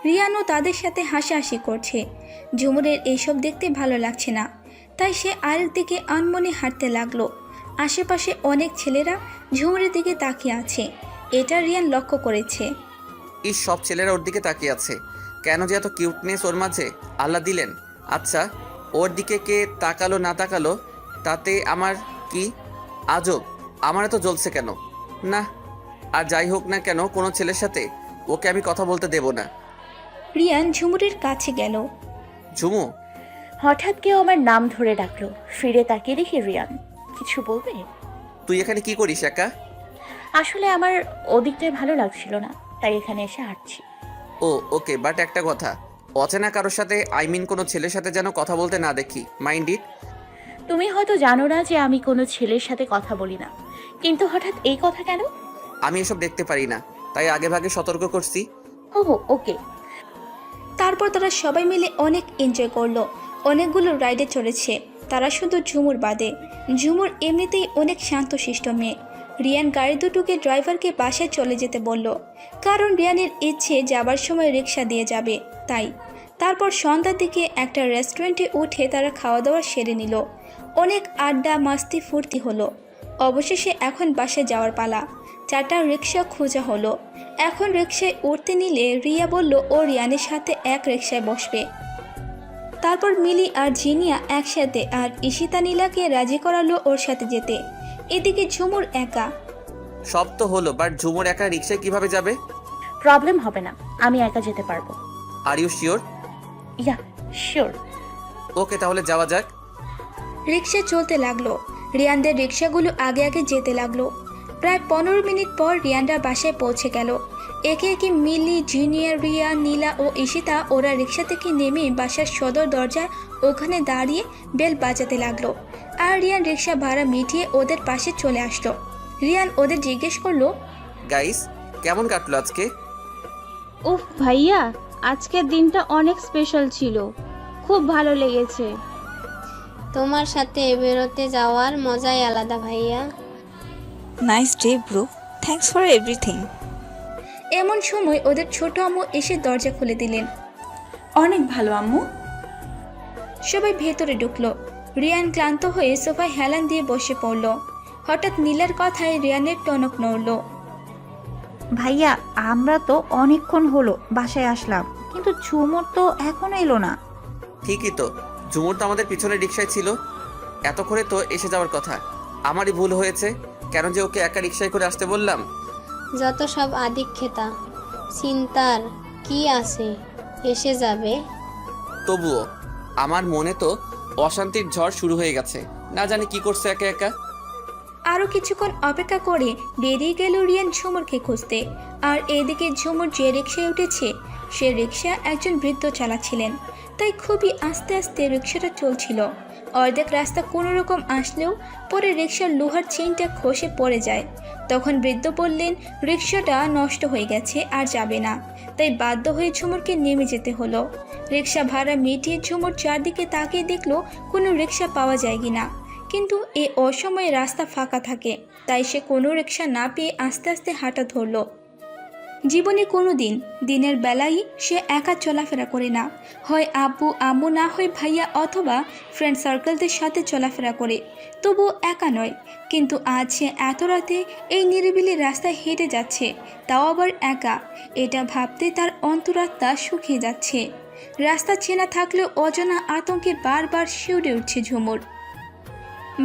Speaker 1: রিয়ানও তাদের সাথে হাসাহাসি করছে। ঝুমুরের এইসব দেখতে ভালো লাগছে না, তাই সে আরেক দিকে আনমনে হাঁটতে লাগলো। আশেপাশে অনেক ছেলেরা ঝুমুরের দিকে তাকিয়ে আছে, এটা রিয়ান লক্ষ্য করেছে।
Speaker 9: এই সব ছেলেরা ওর দিকে তাকিয়ে আছে কেন? যে এত কিউটনেস ওর মাঝে আল্লাহ দিলেন। আচ্ছা, ওর দিকে কে তাকালো না তাকালো তাতে আমার কি? আজব, আমার এত জ্বলছে কেন? না, আর যাই হোক না কেন কোনো ছেলের সাথে ওকে আমি কথা বলতে দেব না।
Speaker 1: রিয়ান ঝুমুরের কাছে গেল।
Speaker 9: ঝুমু,
Speaker 3: হঠাৎ কেউ আমার নাম ধরে ডাকলো। ফিরে তাকিয়ে দেখি রিয়ান। কিছু বলবে?
Speaker 9: তুই এখানে কি করিস একা?
Speaker 3: আসলে আমার ওদিকটায় ভালো লাগছিল না, তাই এখানে এসে হাঁটছি।
Speaker 9: ও ওকে, বাট একটা কথা, অচেনা কারোর সাথে কোনো ছেলের সাথে যেন কথা বলতে না দেখি, মাইন্ড ইট।
Speaker 3: তুমি হয়তো জানো না যে আমি কোনো ছেলের সাথে কথা বলি না, কিন্তু হঠাৎ এই কথা কেন?
Speaker 9: আমি এসব দেখতে পারি না, তাই আগে ভাগে সতর্ক করছি।
Speaker 3: ও ওকে।
Speaker 1: তারপর তারা সবাই মিলে অনেক এনজয় করলো। অনেকগুলো রাইডে চড়েছে তারা, শুধু ঝুমুর বাদে। ঝুমুর এমনিতেই অনেক শান্তশিষ্ট মেয়ে। রিয়ান গাড়ি দুটোকে ড্রাইভারকে বাসায় চলে যেতে বলল, কারণ রিয়ানের ইচ্ছে যাবার সময় রিক্সা দিয়ে যাবে তাই। তারপর সন্ধ্যার দিকে একটা রেস্টুরেন্টে উঠে তারা খাওয়া দাওয়া সেরে নিল। অনেক আড্ডা মাস্তি ফুর্তি হলো। অবশেষে এখন বাসায় যাওয়ার পালা। 4টা রিক্সা খোঁজা হলো। এখন রিক্সায় উঠতে নিলে রিয়া বলল ও রিয়ানের সাথে এক রিক্সায় বসবে। তারপর মিলি আর জিনিয়া একসাথে, আর ঈশিতা নীলাকে রাজি করালো ওর সাথে যেতে। এদিকে ঝুমুর একা।
Speaker 9: সব তো হলো, বাট ঝুমুর একা রিক্সায় কিভাবে যাবে?
Speaker 3: প্রবলেম হবে না, আমি একা যেতে পারবো।
Speaker 9: Are you sure?
Speaker 3: Yeah sure.
Speaker 9: Okay, তাহলে যাওয়া যাক।
Speaker 1: রিক্সা চলতে লাগলো। রিয়ানদের রিক্সাগুলো আগে আগে যেতে লাগলো। প্রায় 15 মিনিট পর রিয়ানরা বাসায় পৌঁছে গেল। একে একে মিলি, জিনিয়া, রিয়া, নীলা ও ঈশিতা ওরা রিক্সা থেকে নেমে বাসার সদর দরজায় ওখানে দাঁড়িয়ে বেল বাজাতে লাগলো। আর রিয়ান রিক্সা ভাড়া মিটিয়ে ওদের পাশে চলে আসলো। রিয়ান ওদের জিজ্ঞেস করলো,
Speaker 9: গাইস, কেমন কাটলো আজকে?
Speaker 8: উফ ভাইয়া, আজকের দিনটা অনেক স্পেশাল ছিল, খুব ভালো লেগেছে।
Speaker 5: তোমার সাথে বেরোতে যাওয়ার মজাই আলাদা ভাইয়া।
Speaker 7: Nice day bro, thanks for everything.
Speaker 1: এমন সময় ওদের ছোট আম্মু এসে দরজা খুলে দিলেন।
Speaker 6: অনেক ভালো আম্মু।
Speaker 1: সবাই ভেতরে ঢুকলো। রিয়ান ক্লান্ত হয়ে সোফায় হেলান দিয়ে বসে পড়ল। হঠাৎ নীলার কথায় রিয়ানের টনক নড়ল।
Speaker 10: ভাইয়া, আমরা তো অনেকক্ষণ হলো বাসায় আসলাম, কিন্তু ঝুমুর তো এখনো এলো না।
Speaker 9: ঠিকই তো, ঝুমুর তো আমাদের পিছনে রিক্সায় ছিল, এতক্ষণে তো এসে যাওয়ার কথা। আমারই ভুল হয়েছে, কেন যে ওকে একা রিক্সায় করে আসতে বললাম।
Speaker 5: যত সব আদিক্ষেতা, চিন্তার কি আছে, এসে যাবে।
Speaker 9: তবুও আমার মনে তো অশান্তির ঝড় শুরু হয়ে গেছে, না জানি কি করছে একা একা।
Speaker 1: আরও কিছুক্ষণ অপেক্ষা করে বেরিয়ে গেল রিয়ান ঝুমুরকে খুঁজতে। আর এদিকে ঝুমুর যে রিক্সায় উঠেছে সে রিক্সা একজন বৃদ্ধ চালাচ্ছিলেন, তাই খুবই আস্তে আস্তে রিক্সাটা চলছিল। অর্ধেক রাস্তা কোনো রকম আসলেও পরে রিক্সার লোহার চেইনটা খসে পড়ে যায়। তখন বৃদ্ধ বললেন রিক্সাটা নষ্ট হয়ে গেছে, আর যাবে না, তাই বাধ্য হয়ে ঝুমুরকে নেমে যেতে হলো। রিক্সা ভাড়া মিটিয়ে ঝুমুর চারদিকে তাকিয়ে দেখলো কোনো রিক্সা পাওয়া যায় কিনা, কিন্তু এ অসময়ে রাস্তা ফাঁকা থাকে, তাই সে কোনো রিক্সা না পেয়ে আস্তে আস্তে হাঁটা ধরল। জীবনে কোনো দিনের বেলায় সে একা চলাফেরা করে না, হয় আব্বু আম্মু, না হয় ভাইয়া অথবা ফ্রেন্ড সার্কেলদের সাথে চলাফেরা করে, তবুও একা নয়। কিন্তু আজ সে এত রাতে এই নিরিবিলি রাস্তায় হেঁটে যাচ্ছে, তাও আবার একা। এটা ভাবতে তার অন্তরাত্মা শুকিয়ে যাচ্ছে। রাস্তা চেনা থাকলেও অজানা আতঙ্কে বারবার শিউরে উঠছে ঝুমুর।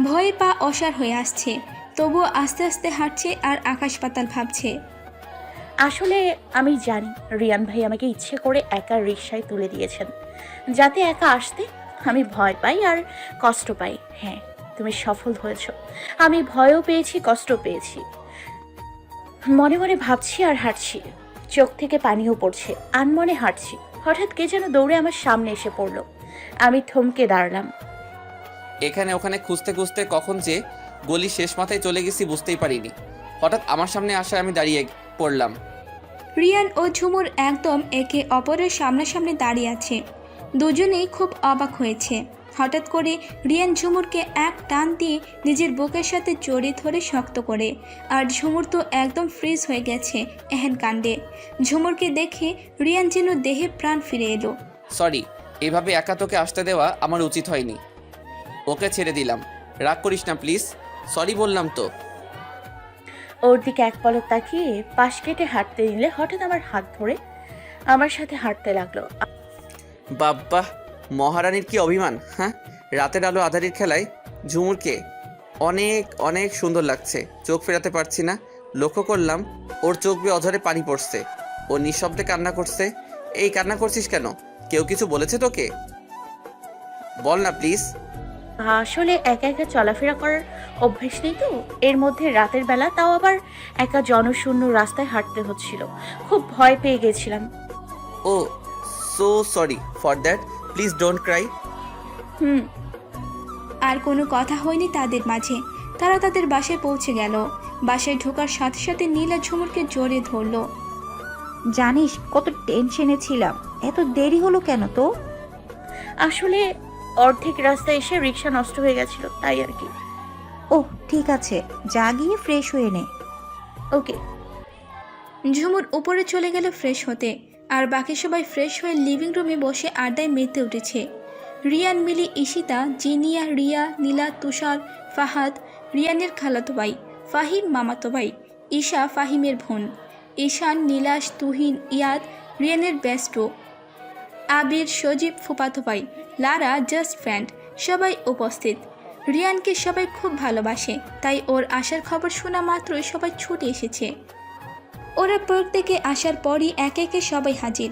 Speaker 1: ভয়ে পা অসাড় হয়ে আসছে, তবুও আস্তে আস্তে হাঁটছে আর আকাশ পাতাল ভাবছে।
Speaker 3: আসলে আমি জানি রিয়ান ভাই আমাকে ইচ্ছে করে একা রিক্সায় তুলে দিয়েছেন, যাতে একা আসতে আমি ভয় পাই আর কষ্ট পাই। হ্যাঁ, তুমি সফল হয়েছ। আমি ভয়ও পেয়েছি, কষ্ট পেয়েছি। মনে মনে ভাবছি আর হাঁটছি, চোখ থেকে পানিও পড়ছে। আনমনে হাঁটছি, হঠাৎ কে যেন দৌড়ে আমার সামনে এসে পড়লো। আমি থমকে দাঁড়ালাম।
Speaker 9: এখানে ওখানে খুঁজতে খুঁজতে কখন যে গলি শেষ মাথায় চলে গেছি বুঝতেই পারিনি। হঠাৎ আমার সামনে আসায় আমি দাঁড়িয়ে পড়লাম।
Speaker 1: রিয়ান ও ঝুমুর একদম একে অপরের সামনাসামনি দাঁড়িয়ে আছে। দুজনেই খুব অবাক হয়েছে। হঠাৎ করে রিয়ান ঝুমুরকে এক টান দিয়ে নিজের বুকের সাথে জড়িয়ে ধরে শক্ত করে, আর ঝুমুর তো একদম ফ্রিজ হয়ে গেছে এহেন কাণ্ডে। ঝুমুরকে দেখে রিয়ান যেন দেহে প্রাণ ফিরে এলো।
Speaker 9: সরি, এভাবে একা তোকে আসতে দেওয়া আমার উচিত হয়নি। ওকে ছেড়ে দিলাম, রাগ করিস না প্লিজ। সরি বললাম তো।
Speaker 3: ওর দিকে এক পলক তাকিয়ে পাশ কেটে হাঁটতে নিলে হঠাৎ আমার হাত ধরে আমার সাথে হাঁটতে লাগলো।
Speaker 9: বাব্বা, মহারানীর কি অভিমান! হ্যাঁ, রাতের আলো আধারির খেলায় ঝুমুরকে অনেক অনেক সুন্দর লাগছে, চোখ ফেরাতে পারছি না। লক্ষ্য করলাম ওর চোখ বেয়ে অঝরে পানি পড়ছে। ও নিঃশব্দে কান্না করছে। এই কান্না করছিস কেন? কেউ কিছু বলেছে তোকে? বল না প্লিজ।
Speaker 3: আসলে একা একা চলাফেরা করার অভ্যেস নেই তো, এর মধ্যে রাতের বেলা, তাও আবার একা জনশূন্য রাস্তায় হাঁটতে হচ্ছিল। খুব ভয় পেয়ে গেছিলাম।
Speaker 9: ও so sorry for that, please don't cry.
Speaker 3: হুম।
Speaker 1: আর কোনো কথা হয়নি তাদের মাঝে। তারা তাদের বাসায় পৌঁছে গেল। বাসায় ঢোকার সাথে সাথে নীলা ঝুমুরকে জড়িয়ে ধরলো।
Speaker 10: জানিস কত টেনশনে ছিলাম, এত দেরি হলো কেন তো?
Speaker 3: আসলে অর্ধেক রাস্তায় এসে রিক্সা নষ্ট হয়ে গেছিল, তাই আর কি।
Speaker 10: ওহ ঠিক আছে, যা গিয়ে ফ্রেশ হয়ে নে।
Speaker 3: ওকে।
Speaker 1: ঝুমুর উপরে চলে গেল ফ্রেশ হতে, আর বাকি সবাই ফ্রেশ হয়ে লিভিং রুমে বসে আড্ডায় মেতে উঠেছে। রিয়ান, মিলি, ঈশিতা, জিনিয়া, রিয়া, নীলা, তুষার, ফাহাদ, রিয়ানের খালাতো ভাই, ফাহিম মামাতো ভাই, ঈশা ফাহিমের বোন, ঈশান, নীলাশ, তুহিন, ইয়াদ রিয়ানের বেস্টো, আবির, সজীব ফুফাতো ভাই, লারা জাস্ট ফ্রেন্ড, সবাই উপস্থিত। রিয়ানকে সবাই খুব ভালোবাসে, তাই ওর আসার খবর শোনা মাত্রই সবাই ছুটে এসেছে। ওরা প্রত্যেকে আসার পরই একে একে সবাই হাজির।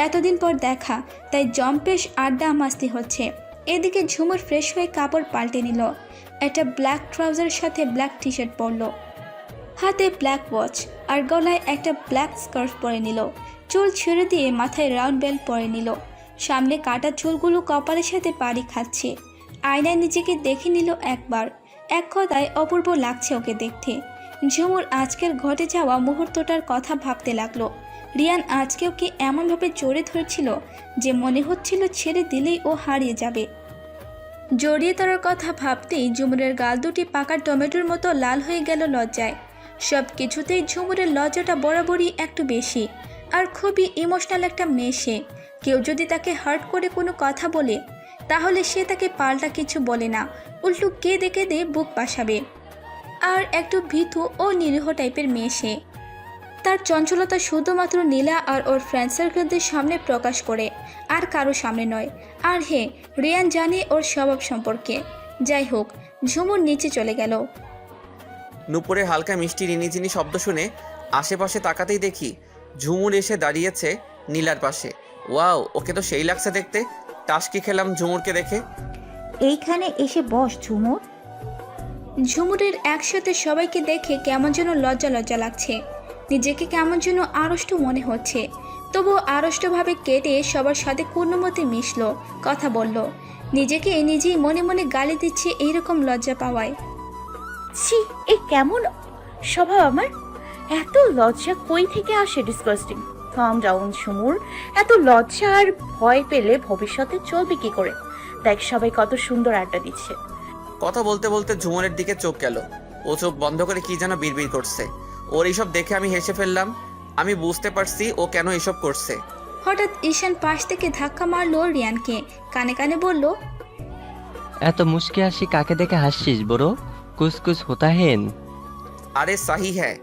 Speaker 1: এতদিন পর দেখা, তাই জম্পেশ আড্ডা মাস্তি হচ্ছে। এদিকে ঝুমুর ফ্রেশ হয়ে কাপড় পাল্টে নিল। একটা ব্ল্যাক ট্রাউজারের সাথে ব্ল্যাক টি শার্ট পরলো, হাতে ব্ল্যাক ওয়াচ, আর গলায় একটা ব্ল্যাক স্কার্ফ পরে নিল। চুল ছেড়ে দিয়ে মাথায় রাউন্ড বেল্ট পরে নিল। সামনে কাটা চুলগুলো কপালের সাথে পাড়ি খাচ্ছে। আয়নায় নিজেকে দেখে নিল একবার। এক কথায় অপূর্ব লাগছে ওকে দেখতে। ঝুমুর আজকের ঘটে যাওয়া মুহূর্তটার কথা ভাবতে লাগলো। রিয়ান আজকে ওকে এমনভাবে জড়িয়ে ধরেছিল যে মনে হচ্ছিল ছেড়ে দিলেই ও হারিয়ে যাবে। জড়িয়ে ধরার কথা ভাবতেই ঝুমুরের গাল দুটি পাকা টমেটোর মতো লাল হয়ে গেল লজ্জায়। সব কিছুতেই ঝুমুরের লজ্জাটা বরাবরই একটু বেশি, আর খুবই ইমোশনাল একটা মেয়ে সে। কেউ যদি তাকে হার্ট করে কোনো কথা বলে, তাহলে সে তাকে পাল্টা কিছু বলে না, উল্টো কেঁদে কেঁদে বুক বাসাবে। আর একটু ভীতু ও নিরীহ টাইপের মেয়ে সে। তার চঞ্চলতা শুধুমাত্র নীলা আর ওর ফ্রেন্ড সার্কেলদের সামনে প্রকাশ করে, আর কারো সামনে নয়। আর হ্যাঁ, রিয়ান জানে ওর স্বভাব সম্পর্কে। যাই হোক, ঝুমুর নিচে চলে গেল।
Speaker 9: নুপুরে হালকা মিষ্টি রিনিঝিনি শব্দ শুনে আশেপাশে তাকাতেই দেখি ঝুমুর এসে দাঁড়িয়েছে নীলার পাশে। ওয়াও, ওকে তো সেই লাগছে দেখতে। টাসকি খেলাম ঝুমুরকে দেখে।
Speaker 10: এইখানে এসে বস ঝুমুর।
Speaker 1: ঝুমুরের একসাথে সবাইকে দেখে কেমন যেন লজ্জা লজ্জা লাগছে। নিজেকে কেমন যেন আড়ষ্ট মনে হচ্ছে। তবুও আড়ষ্টভাবে কেটে সবার সাথে কোনোমতে মিশলো, কথা বলল। নিজেকে নিজেই মনে মনে গালি দিচ্ছে এইরকম লজ্জা পাওয়ায়।
Speaker 3: ছি, এ কেমন স্বভাব আমার! এত লজ্জা কই থেকে আসে? ডিসগাস্টিং। কাম ডাউন ঝুমুর। এত লজ্জা আর ভয় পেলে ভবিষ্যতে চলবে কি করে? দেখ সবাই কত সুন্দর আড্ডা দিচ্ছে।
Speaker 9: কথা বলতে বলতে ঝুমুরের দিকে চোখ গেল। ও চোখ বন্ধ করে কি যেন বিড়বিড় করছে। ওর এইসব দেখে আমি হেসে ফেললাম। আমি বুঝতে পারছি ও কেন এসব করছে।
Speaker 1: হঠাৎ ঈশান পাশ থেকে ধাক্কা মারলো রিয়ানকে, কানে কানে বলল,
Speaker 13: এত মুস্কি হাসি কাকে দেখে হাসছিস বড়? কুসকুস হোতা হেন।
Speaker 9: আরে সাহি হ্যাঁ।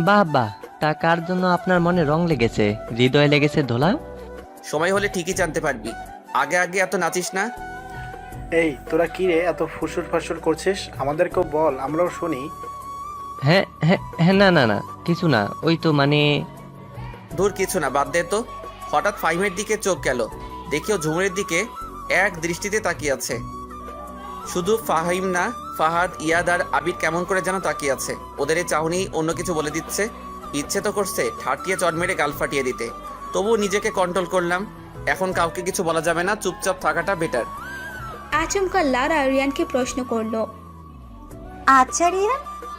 Speaker 13: বাহ বাহ, তা কার জন্য আপনার মনে রং লেগেছে, হৃদয় লেগেছে ধোলা?
Speaker 9: সময় হলে ঠিকই জানতে পারবি। আগে আগে এত নাচিস না।
Speaker 14: এই তোরা কি রে এত ফুসুর ফাসুর করছিস? আমাদেরকেও বল, আমরাও শুনি।
Speaker 13: হ্যাঁ হ্যাঁ হ্যাঁ, না না না কিছু না, ওই তো মানে।
Speaker 9: দূর কিছু না, বাদ দে তো। হঠাৎ ফাহিমের দিকে চোখ গেল। দেখিও ঝুমুরের দিকে এক দৃষ্টিতে তাকিয়ে আছে। শুধু ফাহিম না, ফাহাদ, ইয়াদ আর আবির কেমন করে যেন তাকিয়ে আছে। ওদের এই চাহনি অন্য কিছু বলে দিচ্ছে। ইচ্ছে তো করছে ঠাটিয়ে চট মেরে গাল ফাটিয়ে দিতে, তবুও নিজেকে কন্ট্রোল করলাম। এখন কাউকে কিছু বলা যাবে না, চুপচাপ থাকাটা বেটার।
Speaker 1: আচমকা লারা রিয়ানকে প্রশ্ন করলো,
Speaker 10: আচ্ছা রিয়া,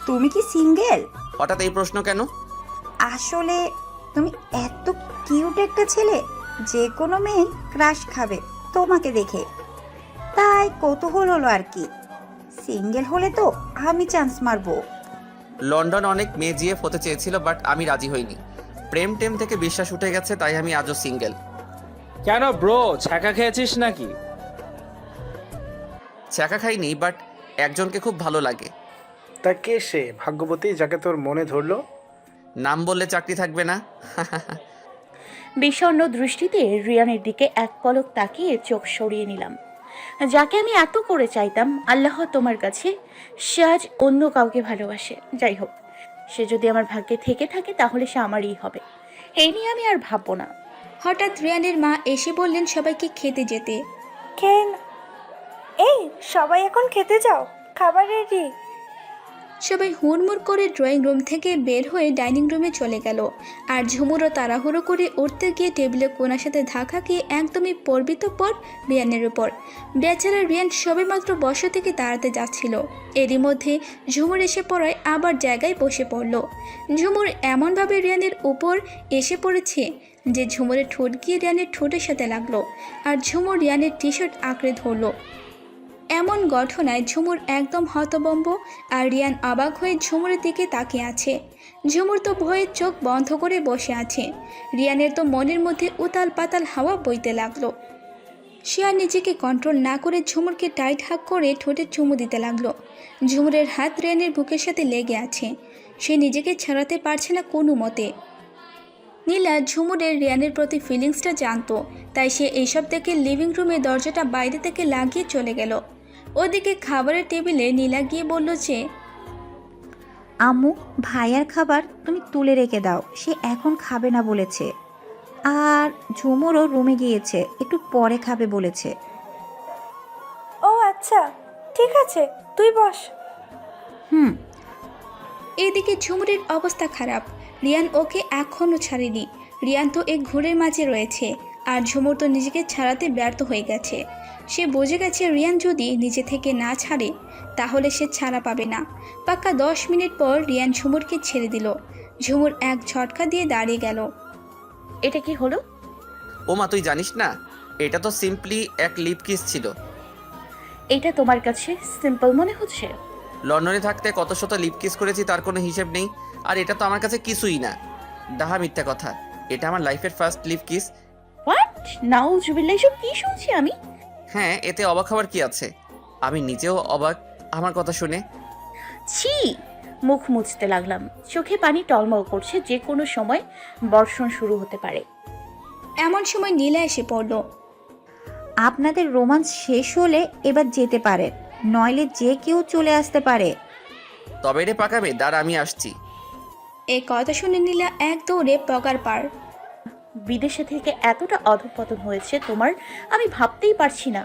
Speaker 10: তুমি কি সিঙ্গেল?
Speaker 9: হঠাৎ এই প্রশ্ন কেন?
Speaker 10: আসলে তুমি এত কিউট একটা ছেলে, যে কোনো মেয়ে ক্রাশ খাবে তোমাকে দেখে, তাই কৌতূহল হলো আর কি। সিঙ্গেল হলে তো আমি চান্স মারবো।
Speaker 9: লন্ডন অনেক মেয়ে জিএফ হতে চেয়েছিল, বাট আমি রাজি হইনি। প্রেম টেম থেকে বিশ্বাস উঠে গেছে, তাই আমি আজও সিঙ্গেল।
Speaker 15: কেন ব্রো, ছ্যাঁকা খেয়েছিস নাকি?
Speaker 9: ছ্যাঁকা খাইনি, বাট একজনকে খুব ভালো লাগে।
Speaker 14: তা কে সে ভাগ্যবতী যাকে তোর মনে ধরলো?
Speaker 9: নাম বললে চাকরি থাকবে না।
Speaker 3: বিষণ্ণ দৃষ্টিতে রিয়ানের দিকে এক পলক তাকিয়ে চোখ সরিয়ে নিলাম। যাকে আমি এত করে চাইতাম, আল্লাহ তোমার কাছে, সে আজ অন্য কাউকে ভালোবাসে। যাই হোক, সে যদি আমার ভাগ্যে থেকে থাকে তাহলে সে আমারই হবে। এই নিয়ে আমি আর ভাববো না।
Speaker 1: হঠাৎ রিয়ানের মা এসে বললেন সবাইকে খেতে যেতে।
Speaker 4: কেন? এই সবাই এখন খেতে যাও, খাবার রেডি।
Speaker 1: সবাই হুড়মুড় করে ড্রয়িং রুম থেকে বের হয়ে ডাইনিং রুমে চলে গেল। আর ঝুমুরও তাড়াহুড়ো করে উঠতে গিয়ে টেবিলে কোনার সাথে ধাক্কা খেয়ে একদমই পড়বি তো পর রিয়ানের উপর। বেচারা রিয়ান সবেমাত্র বসা থেকে দাঁড়াতে যাচ্ছিল, এরই মধ্যে ঝুমুর এসে পড়ায় আবার জায়গায় বসে পড়ল। ঝুমুর এমনভাবে রিয়ানের উপর এসে পড়েছে যে ঝুমুরের ঠোঁট গিয়ে রিয়ানের ঠোঁটের সাথে লাগলো, আর ঝুমুর রিয়ানের টি শার্ট আঁকড়ে ধরলো। এমন ঘটনায় ঝুমুর একদম হতভম্ব, আর রিয়ান অবাক হয়ে ঝুমুরের দিকে তাকিয়ে আছে। ঝুমুর তো ভয়ে চোখ বন্ধ করে বসে আছে। রিয়ানের তো মনের মধ্যে উতাল পাতাল হাওয়া বইতে লাগলো। সে আর নিজেকে কন্ট্রোল না করে ঝুমুরকে টাইট হাক করে ঠোঁটে চুমু দিতে লাগলো। ঝুমুরের হাত রিয়ানের বুকের সাথে লেগে আছে, সে নিজেকে ছাড়াতে পারছে না কোনো মতে। নীলা ঝুমুরের রিয়ানের প্রতি ফিলিংসটা জানতো, তাই সে এইসব দেখে লিভিং রুমে দরজাটা বাইরে থেকে লাগিয়ে চলে গেল। ওদিকে খাবারের টেবিলে নীলা গিয়ে বলল যে,
Speaker 10: আম্মু, ভাইয়ার খাবার তুমি তুলে রেখে দাও, সে এখন খাবে না বলেছে। আর ঝুমুরও রুমে গিয়েছে, একটু পরে খাবে বলেছে।
Speaker 4: ও আচ্ছা, ঠিক আছে, তুই বস।
Speaker 1: এদিকে ঝুমুরের অবস্থা খারাপ। রিয়ান ওকে এখনও ছাড়েনি। রিয়ান তো এক ঘোরের মাঝে রয়েছে, আর ঝুমুর তো নিজেকে ছাড়াতে ব্যর্থ হয়ে গেছে। সে বুঝে গেছে রিয়ান যদি নিজে থেকে না ছাড়ে তাহলে সে ছাড়া পাবে না। পাক্কা 10 মিনিট পর রিয়ান ঝুমুরকে ছেড়ে দিল। ঝুমুর এক ঝটকা দিয়ে দাঁড়িয়ে গেল।
Speaker 3: এটা কি হলো?
Speaker 9: ওমা, তুই জানিস না? এটা তো সিম্পলি এক লিপ কিস ছিল।
Speaker 3: এটা তোমার কাছে সিম্পল মনে হচ্ছে?
Speaker 9: লন্ডনে থাকতে কত শত লিপ কিস করেছি তার কোনো হিসেব নেই, আর এটা তো আমার কাছে কিছুই না। ডাহা মিথ্যা কথা, এটা আমার লাইফের ফার্স্ট লিপ কিস।
Speaker 3: হোয়াট? নাউজুবিল্লাহ, এসব কি শুনছি আমি?
Speaker 9: হ্যাঁ, এতে অবাক হওয়ার কি আছে? আমি নিজেও অবাক আমার কথা শুনে।
Speaker 3: ছি! মুখ মুছতে লাগলাম, চোখে পানি টলমল করছে, যে কোনো সময় বর্ষণ শুরু হতে পারে।
Speaker 1: এমন সময় নীলা এসে পড়ল।
Speaker 10: আপনাদের রোমান্স শেষ হলে এবার যেতে পারেন, নইলে যে কেউ চলে আসতে পারে।
Speaker 9: তবে রে পাকাবে, দাঁড়া আমি আসছি।
Speaker 1: এই কথা শুনে নীলা এক দৌড়ে পগার পার।
Speaker 3: বিদেশে থেকে এতটা অধঃপতন হয়েছে তোমার, আমি ভাবতেই পারছি না।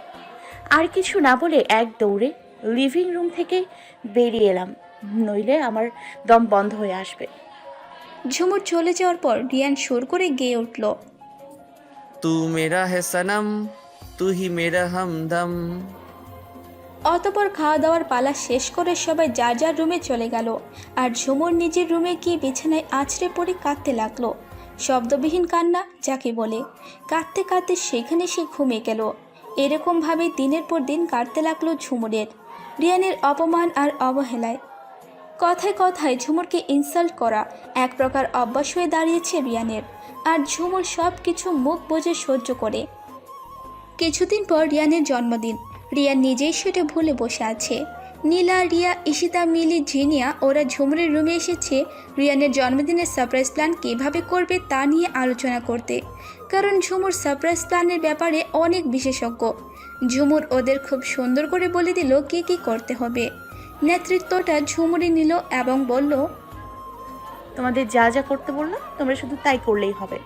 Speaker 3: আর কিছু না বলে এক দৌড়ে লিভিং রুম থেকে বেরিয়ে এলাম, নইলে আমার দম বন্ধ হয়ে আসবে।
Speaker 1: ঝুমুর চলে যাওয়ার পর রিয়ান সুর করে গেয়ে উঠল,
Speaker 9: তু মেরা হে সনম, তু হি মেরা হামদম।
Speaker 1: অতপর খাওয়া দাওয়ার পালা শেষ করে সবাই যার যার রুমে চলে গেল। আর ঝুমুর নিজের রুমে গিয়ে বিছানায় আছড়ে পড়ে কাঁদতে লাগলো। শব্দবিহীন কান্না যাকে বলে। কাঁদতে কাঁদতে সেখানে সে ঘুমিয়ে গেল। এরকমভাবে দিনের পর দিন কাটতে লাগলো ঝুমুরের। রিয়ানের অপমান আর অবহেলায় কথায় কথায় ঝুমুরকে ইনসাল্ট করা এক প্রকার অভ্যাস হয়ে দাঁড়িয়েছে রিয়ানের। আর ঝুমুর সব কিছু মুখ বুজে সহ্য করে। কিছুদিন পর রিয়ানের জন্মদিন। রিয়ান নিজেই সেটা ভুলে বসে আছে। নীলা, রিয়া, ঈশিতা, মিলি, জিনিয়া ওরা ঝুমুরের রুমে এসেছে রিয়ানের জন্মদিনের সারপ্রাইজ প্ল্যান কীভাবে করবে তা নিয়ে আলোচনা করতে। কারণ ঝুমুর সারপ্রাইজ প্ল্যানের ব্যাপারে অনেক বিশেষজ্ঞ। ঝুমুর ওদের খুব সুন্দর করে বলে দিল কী কী করতে হবে। নেতৃত্বটা ঝুমুরই নিল এবং বলল,
Speaker 3: তোমাদের যা যা করতে বললাম তোমরা শুধু তাই করলেই হবে,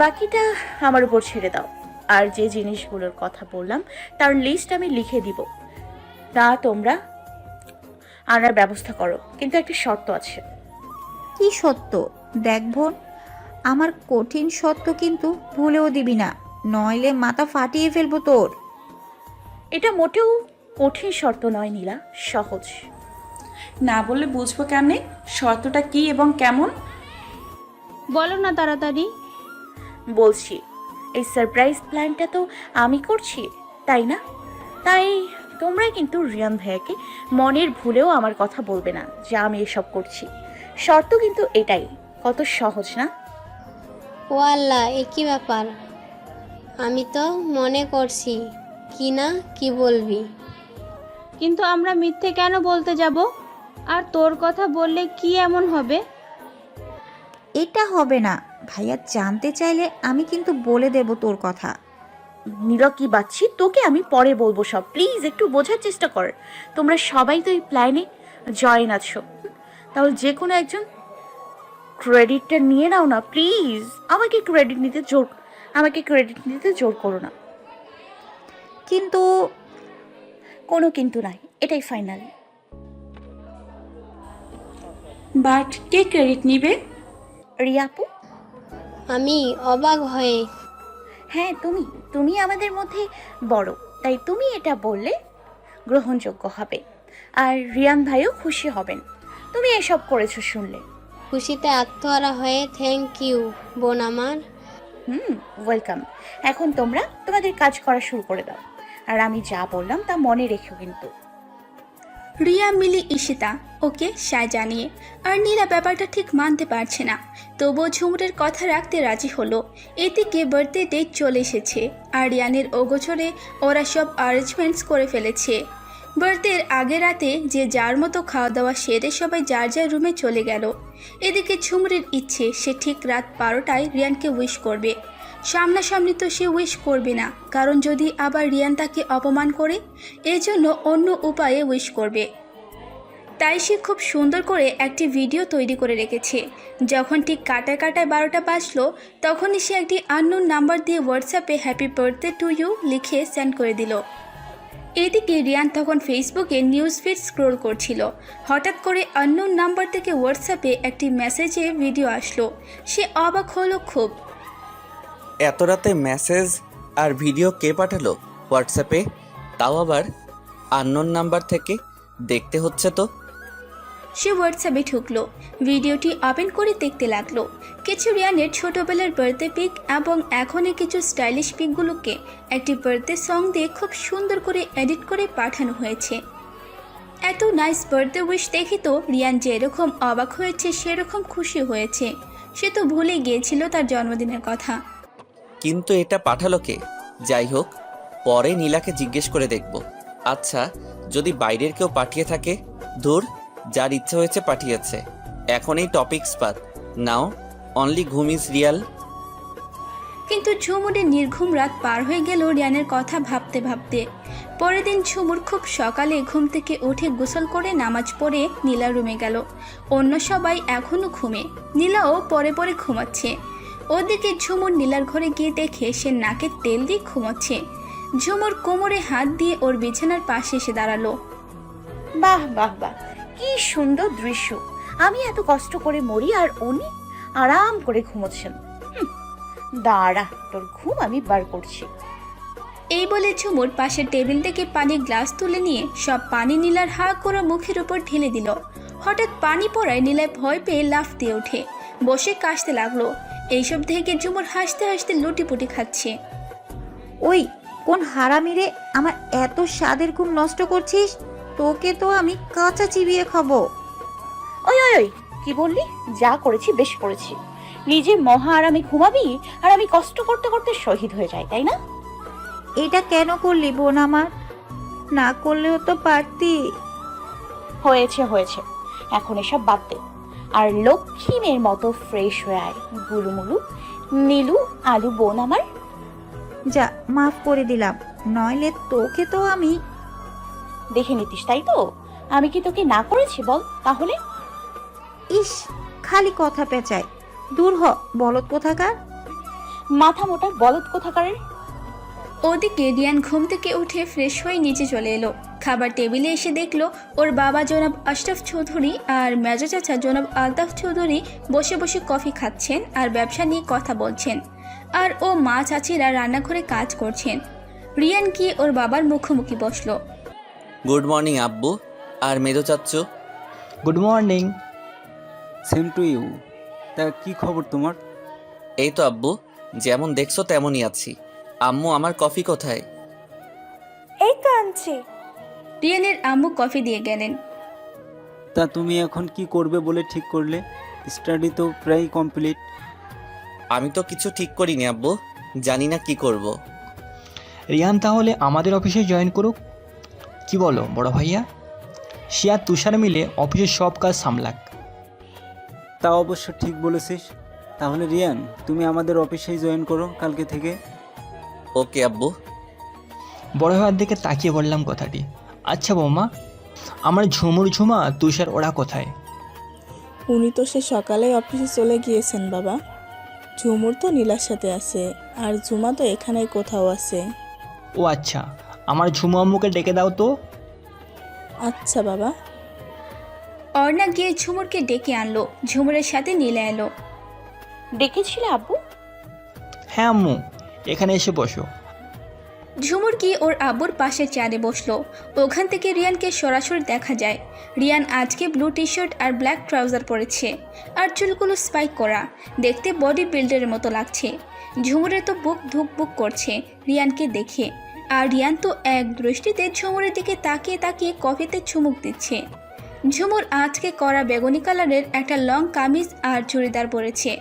Speaker 3: বাকিটা আমার উপর ছেড়ে দাও। আর যে জিনিসগুলোর কথা বললাম তার লিস্ট আমি লিখে দিব, তা তোমরা আনার ব্যবস্থা করো, কিন্তু একটা শর্ত আছে।
Speaker 10: কি সত্য? দেখ বোন, আমার কঠিন সত্য কিন্তু ভুলেও দিবি না, নইলে মাথা ফাটিয়ে ফেলবো তোর।
Speaker 3: এটা মোটেও কঠিন শর্ত নয় নীলা, সহজ।
Speaker 6: না বললে বুঝবো কেমনে শর্তটা কি এবং কেমন?
Speaker 8: বলো না তাড়াতাড়ি।
Speaker 3: বলছি, এই সারপ্রাইজ প্ল্যানটা তো আমি করছি, তাই না? তাই তোমরা কিন্তু রিয়ান ভাইয়াকে মনের ভুলেও আমার কথা বলবে না যে আমি এসব করছি। শর্ত কিন্তু এটাই। কত সহজ না?
Speaker 5: ও আল্লাহ, এ কি ব্যাপার? আমি তো মনে করছি কি না কি বলবি।
Speaker 8: কিন্তু আমরা মিথ্যে কেন বলতে যাব? আর তোর কথা বললে কি এমন হবে?
Speaker 10: এটা হবে না, ভাইয়া জানতে চাইলে আমি কিন্তু বলে দেব তোর কথা।
Speaker 3: নীলা, কি বাচ্চি, তোকে আমি পরে বলবো সব। প্লিজ একটু বোঝার চেষ্টা কর। তোমরা সবাই তো এই প্ল্যানে জয়েন আছো, তাহলে যে কোনো একজন ক্রেডিটটা নিয়ে নাও না প্লিজ। আমাকে ক্রেডিট নিতে জোর করো না।
Speaker 10: কিন্তু
Speaker 3: কোনো কিন্তু নাই, এটাই ফাইনাল।
Speaker 6: বাট কে ক্রেডিট নিবে?
Speaker 3: রিয়াপু।
Speaker 5: আমি অবাক হয়ে
Speaker 3: হ্যাঁ তুমি আমাদের মধ্যে বড়, তাই তুমি এটা বললে গ্রহণযোগ্য হবে। আর রিয়ান ভাইও খুশি হবেন তুমি এসব করেছো শুনলে।
Speaker 5: খুশিতে আত্মহারা হয়ে থ্যাংক ইউ বোন আমার।
Speaker 3: ওয়েলকাম। এখন তোমরা তোমাদের কাজ করা শুরু করে দাও, আর আমি যা বললাম তা মনে রেখো কিন্তু।
Speaker 1: রিয়া, মিলি, ঈশিতা ওকে সায় জানিয়ে, আর নীলা ব্যাপারটা ঠিক মানতে পারছে না, তবুও ঝুমুরের কথা রাখতে রাজি হলো। এদিকে বার্থডে ডেট চলে এসেছে আর রিয়ানের অগোচরে ওরা সব অ্যারেঞ্জমেন্টস করে ফেলেছে। বার্থডের আগে রাতে যে যার মতো খাওয়া দাওয়া সেরে সবাই যার যার রুমে চলে গেল। এদিকে ঝুমুরের ইচ্ছে সে ঠিক রাত 12টায় রিয়ানকে উইশ করবে। সামনাসামনি তো সে উইশ করবে না, কারণ যদি আবার রিয়ান তাকে অপমান করে, এজন্য অন্য উপায়ে উইশ করবে। তাই সে খুব সুন্দর করে একটি ভিডিও তৈরি করে রেখেছে। যখন ঠিক কাটায় 12টা বাজলো, তখনই সে একটি আননোন নাম্বার দিয়ে হোয়াটসঅ্যাপে হ্যাপি বার্থডে টু ইউ লিখে সেন্ড করে দিল। এদিকে রিয়ান তখন ফেসবুকে নিউজ ফিড স্ক্রোল করছিল। হঠাৎ করে আননোন নাম্বার থেকে হোয়াটসঅ্যাপে একটি মেসেজে ভিডিও আসলো। সে অবাক হলো খুব।
Speaker 9: এত রাতে মেসেজ আর ভিডিও কে পাঠালো হোয়াটসঅ্যাপে, তাও আবার আননোন নাম্বার থেকে? দেখতে হচ্ছে তো।
Speaker 1: সে হোয়াটসঅ্যাপে ঢুকলো, ভিডিওটি ওপেন করে দেখতে লাগলো। কিছু রিয়ানের ছোটবেলার বার্থডে পিক এবং এখনের কিছু স্টাইলিশ পিকগুলোকে একটি বার্থডে সং দিয়ে খুব সুন্দর করে এডিট করে পাঠানো হয়েছে। এত নাইস বার্থডে উইশ দেখি তো রিয়ান যেরকম অবাক হয়েছে সেরকম খুশি হয়েছে। সে তো ভুলে গিয়েছিল তার জন্মদিনের কথা।
Speaker 9: কিন্তু এটা পাঠালো কে? যাই হোক, পরে নীলাকে জিজ্ঞেস করে দেখব। আচ্ছা, যদি বাইরের কেউ পাঠিয়ে থাকে? ধুর, যার ইচ্ছে হয়েছে পাঠিয়েছে। এখন এই টপিকস বাদ, নাও অনলি ঘুম ইজ রিয়াল।
Speaker 1: কিন্তু ঝুমুরের নির্ঘুম রাত পার হয়ে গেল রিয়ানের কথা ভাবতে ভাবতে। পরের দিন ঝুমুর খুব সকালে ঘুম থেকে উঠে গোসল করে নামাজ পড়ে নীলার রুমে গেল। অন্য সবাই এখনও ঘুমে, নীলাও পরে পরে ঘুমাচ্ছে। ওদিকে ঝুমুর নীলার ঘরে গিয়ে দেখে সে নাকে তেল দিয়ে ঘুমাচ্ছে। ঝুমুর কোমরে হাত দিয়ে ওর বিছানার পাশে এসে দাঁড়ালো।
Speaker 3: বাহ বাহ বাহ, কি সুন্দর দৃশ্য। আমি এত কষ্ট করে মরি আর উনি আরাম করে ঘুমোচ্ছেন। দাঁড়া, তোর ঘুম আমি বার করছি।
Speaker 1: এই বলে ঝুমুর পাশের টেবিল থেকে পানির গ্লাস তুলে নিয়ে সব পানি নীলার হা করা মুখের উপর ঢেলে দিল। হঠাৎ পানি পড়ায় নীলায় ভয় পেয়ে লাফ দিয়ে ওঠে, বসে কাশতে লাগলো। এইসব দেখে ঝুমুর হাসতে হাসতে লুটিপুটি খাচ্ছে।
Speaker 10: ওই কোন হারামিরে আমার এত স্বাদের ঘুম নষ্ট করছিস? তোকে তো আমি কাঁচা চিবিয়ে খাবো।
Speaker 3: ওই ওই ওই, কি বললি? যা করেছি বেশ করেছি। নিজে মহা আরামে ঘুমাবি আর আমি কষ্ট করতে করতে শহীদ হয়ে যাই, তাই না?
Speaker 10: এটা কেন করলি বোন আমার? না করলেও তো পারতি।
Speaker 3: হয়েছে হয়েছে, এখন এসব বাদ দে আর লক্ষ্মী মেয়ের মতো ফ্রেশ হয়ে আয়। গুলুমুলু নীলু আলু বোন আমার।
Speaker 10: যা, মাফ করে দিলাম, নইলে তোকে তো আমি।
Speaker 3: দেখে নিতিস তাই তো? আমি কি তোকে না করেছি বল তাহলে?
Speaker 10: ইস, খালি কথা পেঁচায়। দূর হ বলদ কোথাকার।
Speaker 3: মাথা মোটা বলদ কোথাকারের।
Speaker 1: ওদিকে রিয়ান ঘুম থেকে উঠে ফ্রেশ হয়ে নিচে চলে এলো। খাবার টেবিলে এসে দেখলো ওর বাবা জনাব আশরাফ চৌধুরী আর মেজো চাচা জনাব আলতাফ চৌধুরী বসে বসে কফি খাচ্ছেন আর ব্যবসা নিয়ে কথা বলছেন, আর ও মা চাচিরা রান্নাঘরে কাজ করছেন। রিয়ান গিয়ে ওর বাবার মুখোমুখি বসলো।
Speaker 9: গুড মর্নিং আব্বু আর মেজো চাচ্চু।
Speaker 12: Good morning.
Speaker 15: Same to you. তা কি খবর তোমার?
Speaker 9: এই তো আব্বু, যেমন দেখছো তেমনই আছি। আম্মু, আমার কফি কোথায়?
Speaker 4: এই তো আনছি।
Speaker 1: রিয়ানের আম্মু কফি দিয়ে গেলেন।
Speaker 15: তা তুমি এখন কি করবে বলে ঠিক করলে? স্টাডি তো প্রায় কমপ্লিট।
Speaker 9: আমি তো কিছু ঠিক করিনি আব্বু, জানি না কি করব।
Speaker 12: রিয়ান তাহলে আমাদের অফিসে জয়েন করুক, কি বলো বড় ভাইয়া? সে আর তুষার মিলে অফিসের সব কাজ সামলাক।
Speaker 15: তা অবশ্য ঠিক বলেছিস। তাহলে রিয়ান, তুমি আমাদের অফিসেই জয়েন করো কালকে থেকে।
Speaker 9: ওকে আব্বু।
Speaker 12: বড় ভাইয়ার দিকে তাকিয়ে বললাম কথাটি। আচ্ছা বৌমা, আমার ঝুমুর ঝুমা তুষার ওরা কোথায়?
Speaker 4: উনি তো সে সকালে অফিসে চলে গিয়েছেন বাবা। ঝুমুর তো নীলার সাথে আছে, আর ঝুমা তো এখানেই কোথাও আছে।
Speaker 12: ও আচ্ছা, আমার ঝুমু আম্মুকে ডেকে দাও তো।
Speaker 4: আচ্ছা বাবা।
Speaker 1: অর্ণা গিয়ে ঝুমুরকে ডেকে আনলো। ঝুমুরের সাথে নীলা এলো।
Speaker 3: ডেকেছিলে আব্বু?
Speaker 12: হ্যাঁ আম্মু, এখানে এসে বসো।
Speaker 1: ঝুমুর গিয়ে ওর আব্বুর পাশে চেয়ারে বসলো। ওখান থেকে রিয়ানকে সরাসরি দেখা যায়। রিয়ান আজকে ব্লু টি শার্ট আর ব্ল্যাক ট্রাউজার পরেছে, আর চুলগুলো স্পাইক করা, দেখতে বডি বিল্ডারের মতো লাগছে। ঝুমুরের তো বুক ধুক বুক করছে রিয়ানকে দেখে, আর রিয়ান তো এক দৃষ্টিতে ঝুমুরের দিকে তাকিয়ে তাকিয়ে কফিতে চুমুক দিচ্ছে। ঝুমুর আজকে কড়া বেগুনি কালারের একটা লং কামিজ আর চুড়িদার পরেছে,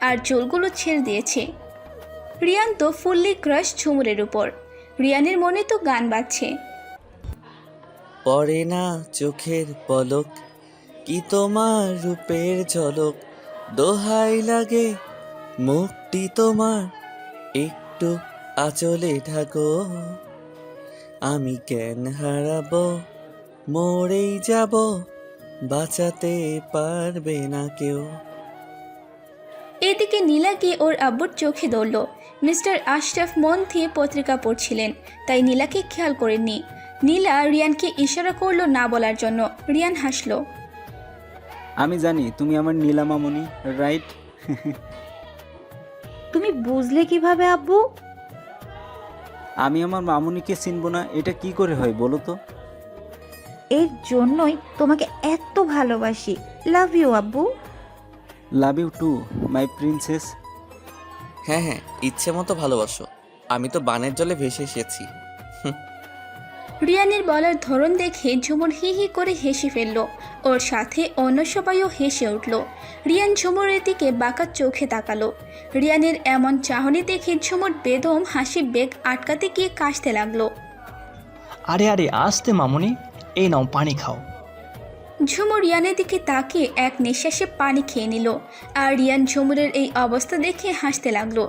Speaker 1: আর চুলগুলো ছেড়ে দিয়েছে। রিয়ান তো ফুললি ক্রাশ ঝুমুরের উপর। রিয়ানের মনে তো গান বাজছে।
Speaker 16: পড়ে না চোখের পলক, কি তোমার রূপের ঝলক, দোহাই লাগে মুখটি তোমার, একটু আঁচলে ঢাকো, আমি জ্ঞান হারাবো, মরেই যাব, বাঁচাতে পারবে না কেউ।
Speaker 1: এদিকে নীলা গিয়ে ওর আব্বুর চোখে ধরল। মিস্টার আশরাফ মন দিয়ে পত্রিকা পড়ছিলেন, তাই নীলাকে খেয়াল করেননি। নীলা রিয়ানকে ইশারা করলো না বলার জন্য। রিয়ান হাসলো।
Speaker 15: আমি জানি তুমি আমার নীলা মামনি, রাইট?
Speaker 10: তুমি বুঝলে কিভাবে আব্বু?
Speaker 15: আমি আমার মামুনিকে চিনবো না, এটা কি করে হয় বলো তো?
Speaker 10: এর জন্যই তোমাকে এত ভালোবাসি। লাভ ইউ আব্বু।
Speaker 15: Love you too my princess.
Speaker 9: হ্যাঁ হ্যাঁ, ইচ্ছে মতো ভালোবাসো, আমি তো বানের জলে ভেসে এসেছি।
Speaker 1: রিয়ানের বলার ধরন দেখে ঝুমুর হি হি করে হেসে ফেলল। ওর সাথে অন্য সবাইও হেসে উঠল। রিয়ান ঝুমুরের দিকে বাঁকা চোখে তাকালো। রিয়ানের এমন চাহনি দেখে ঝুমুর বেদম হাসি বেগ আটকাতে গিয়ে কাশতে লাগলো।
Speaker 12: আরে আরে আসতে মামুনি, এই নাও পানি খাও।
Speaker 1: ঝুমুর রিয়ানের দিকে তাকিয়ে এক নিঃশ্বাসে পানি খেয়ে নিল। আর রিয়ান ঝুমুরের এই অবস্থা দেখে হাসতে লাগলো।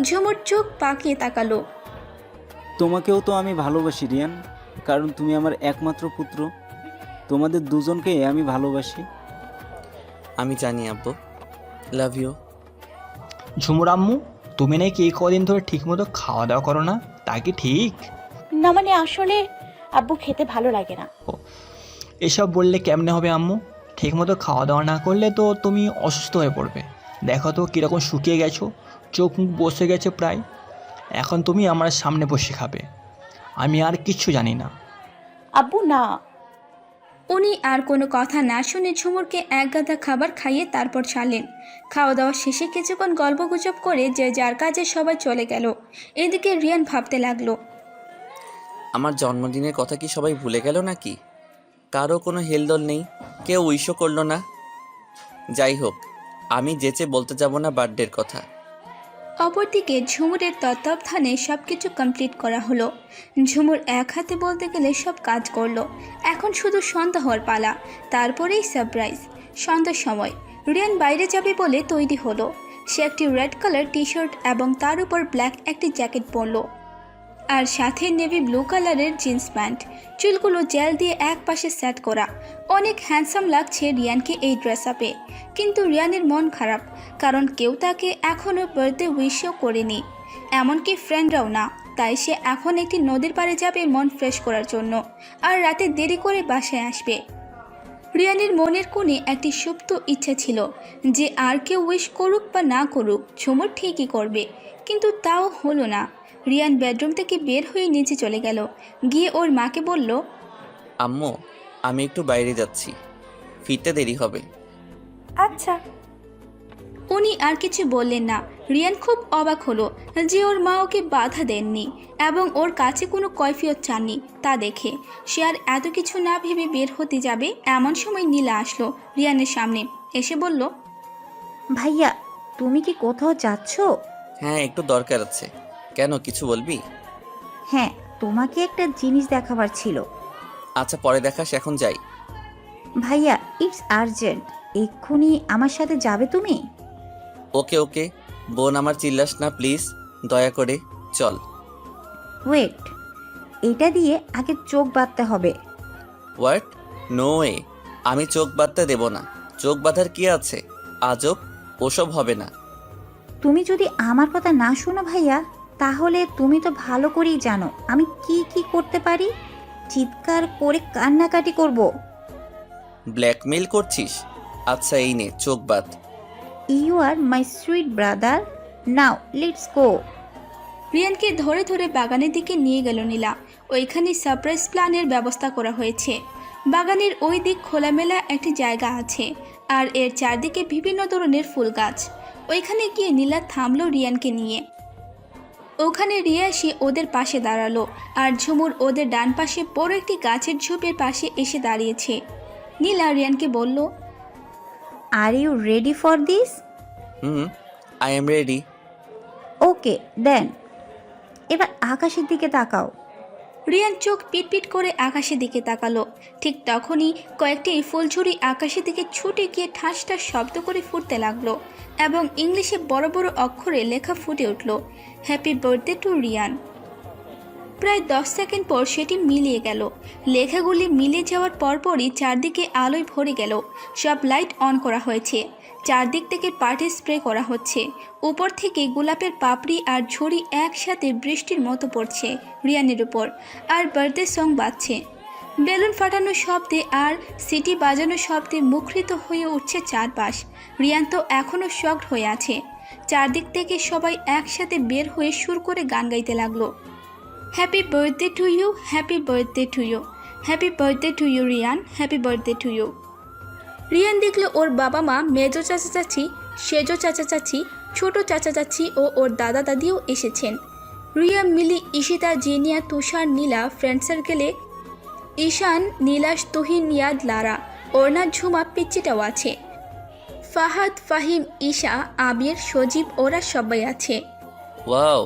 Speaker 1: ঝুমুর চোখ পাকিয়ে তাকালো।
Speaker 15: তোমাকেও তো আমি ভালোবাসি রিয়ান, কারণ তুমি আমার একমাত্র পুত্র। তোমাদের দুজনকে আমি ভালোবাসি।
Speaker 9: আমি জানি আব্বু, লাভ ইউ।
Speaker 12: ঝুমুর আম্মু, তুমি নাকি এই কদিন ধরে ঠিকমতো খাওয়া দাওয়া করো না, তা কি ঠিক?
Speaker 3: না মানে আসলে আব্বু খেতে ভালো লাগে না।
Speaker 12: এসব বললে কেমনে হবে আম্মু? ঠিকমতো খাওয়া দাওয়া না করলে তো তুমি অসুস্থ হয়ে পড়বে। দেখো তো কীরকম শুকিয়ে গেছো, চোখ মুখ বসে গেছে প্রায়। এখন তুমি আমার সামনে বসে খাবে, আমি আর কিচ্ছু জানি না।
Speaker 3: আব্বু না।
Speaker 1: উনি আর কোনো কথা না শুনে ঝুমুরকে এক গাদা খাবার খাইয়ে তারপর ছাড়লেন। খাওয়া দাওয়া শেষে কিছুক্ষণ গল্পগুজব করে যে যার কাজে সবাই চলে গেল। এদিকে রিয়ান ভাবতে লাগলো,
Speaker 9: আমার জন্মদিনের কথা কি সবাই ভুলে গেল নাকি? কারো কোনো হেলদোল নেই, কেউ উইশও করলো না। যাই হোক, আমি যেচে বলতে যাব না বার্থডের কথা।
Speaker 1: অপরদিকে ঝুমুরের তত্ত্বাবধানে সব কিছু কমপ্লিট করা হলো। ঝুমুর এক হাতে বলতে গেলে সব কাজ করলো। এখন শুধু সন্ধ্যা হওয়ার পালা, তারপরেই সারপ্রাইজ। সন্ধ্যার সময় রিয়ান বাইরে যাবে বলে তৈরি হলো। সে একটি রেড কালার টি শার্ট এবং তার উপর ব্ল্যাক একটি জ্যাকেট পরলো, আর সাথে নেভি ব্লু কালারের জিন্স প্যান্ট। চুলগুলো জেল দিয়ে এক পাশে সেট করা। অনেক হ্যান্ডসাম লাগছে রিয়ানকে এই ড্রেস আপে। কিন্তু রিয়ানের মন খারাপ, কারণ কেউ তাকে এখনও বার্থডে উইশও করেনি, এমনকি ফ্রেন্ডরাও না। তাই সে এখন একটি নদীর পাড়ে যাবে মন ফ্রেশ করার জন্য, আর রাতে দেরি করে বাসায় আসবে। রিয়ানের মনের কোণে একটি সুপ্ত ইচ্ছা ছিল যে আর কেউ উইশ করুক বা না করুক, ঝুমুর ঠিকই করবে, কিন্তু তাও হলো না। রিয়ান বেডরুম থেকে বের হয়ে নিচে চলে গেল। গিয়ে ওর মাকে বলল,
Speaker 9: আম্মু, আমি একটু বাইরে যাচ্ছি, ফিরতে দেরি হবে।
Speaker 3: আচ্ছা।
Speaker 1: উনি আর কিছু বললেন না। রিয়ান খুব অবাক হলো যে ওর মা ওকে বাধা দেননি এবং ওর কাছে কোনো কৈফিয়ত চাননি। তা দেখে সে আর এত কিছু না ভেবে বের হতে যাবে, এমন সময় নীলা আসলো রিয়ানের সামনে। এসে বলল,
Speaker 10: ভাইয়া, তুমি কি কোথাও যাচ্ছ?
Speaker 9: হ্যাঁ, একটু দরকার আছে। কেন, কিছু বলবি?
Speaker 10: হ্যাঁ, তোমাকে একটা জিনিস দেখাবার ছিল।
Speaker 9: আচ্ছা, পরে দেখাস, এখন যাই।
Speaker 10: ভাইয়া, ইটস আর্জেন্ট। এক্ষুনি আমার সাথে যাবে তুমি?
Speaker 9: ওকে ওকে বোন, আমার চিল্লাস না প্লিজ, দয়া করে চল।
Speaker 10: ওয়েট, এটা দিয়ে আগে চোখ বাঁধতে হবে।
Speaker 9: হোয়াট? নো ওয়ে, আমি চোখ বাঁধতে দেব না।
Speaker 16: চোখ বাঁধার কি আছে? আজব, ওসব হবে না।
Speaker 10: তুমি যদি আমার কথা না শোনো ভাইয়া, তাহলে তুমি তো ভালো করেই জানো আমি কি কি করতে পারি। চিৎকার করে কান্নাকাটি করব।
Speaker 16: ব্ল্যাকমেইল করছিস? আচ্ছা এই নে চোখ বাঁধ।
Speaker 10: You are my sweet brother, now let's go.
Speaker 1: রিয়ানকে ধরে ধরে বাগানের দিকে নিয়ে গেল নীলা। ওইখানে সারপ্রাইজ প্ল্যানের ব্যবস্থা করা হয়েছে। বাগানের ওই দিক খোলামেলা একটি জায়গা আছে, আর এর চারদিকে বিভিন্ন ধরনের ফুল গাছ। ওইখানে গিয়ে নীলা থামলো রিয়ানকে নিয়ে। ওখানে রিয়া এসে ওদের পাশে দাঁড়ালো, আর ঝুমুর ওদের ডান পাশে বড় একটি গাছের ঝোপের পাশে এসে দাঁড়িয়েছে। নীলা রিয়ানকে বলল,
Speaker 10: are you ready for this?
Speaker 16: I am ready.
Speaker 10: Okay then, এবার আকাশের দিকে তাকাও।
Speaker 1: রিয়ান চোখ পিটপিট করে আকাশের দিকে তাকালো। ঠিক তখনই কয়েকটি ফুলঝুরি আকাশের দিকে ছুটে গিয়ে ঠাস ঠাস শব্দ করে ফুটতে লাগলো, এবং ইংলিশে বড় বড় অক্ষরে লেখা ফুটে উঠল, হ্যাপি বার্থডে টু রিয়ান। প্রায় 10 সেকেন্ড পর সেটি মিলিয়ে গেল। লেখাগুলি মিলিয়ে যাওয়ার পরপরই চারদিকে আলোয় ভরে গেল। সব লাইট অন করা হয়েছে। চারদিক থেকে পার্টি স্প্রে করা হচ্ছে। উপর থেকে গোলাপের পাপড়ি আর ঝুড়ি একসাথে বৃষ্টির মতো পড়ছে রিয়ানের উপর, আর বার্থডে সং বাজছে। বেলুন ফাটানোর শব্দে আর সিটি বাজানোর শব্দে মুখরিত হয়ে উঠছে চারপাশ। রিয়ান তো এখনও শকড হয়ে আছে। চারদিক থেকে সবাই একসাথে বের হয়ে সুর করে গান গাইতে লাগলো, happy birthday to you, happy birthday to you, happy birthday to you Riyan, happy birthday to you. Riyan দেখলো ওর বাবা মা, মেজো চাচা চাচি, সেজো চাচা চাচি, ছোট চাচা চাচি ও ওর দাদা দাদিও এসেছেন। রিয়া, মিলি, ঈশিতা, জিনিয়া, তুষার, নীলা, ফ্রেন্ড সার্কেলে ঈশান, নীলাশ, তুহিন, ইয়াদ, লারা, অর্ণা, ঝুমা, পিচ্চিটাও আছে। ফাহাদ, ফাহিম, ঈশা, আবির, সজীব, ওরা সবাই আছে।
Speaker 16: ওয়াও,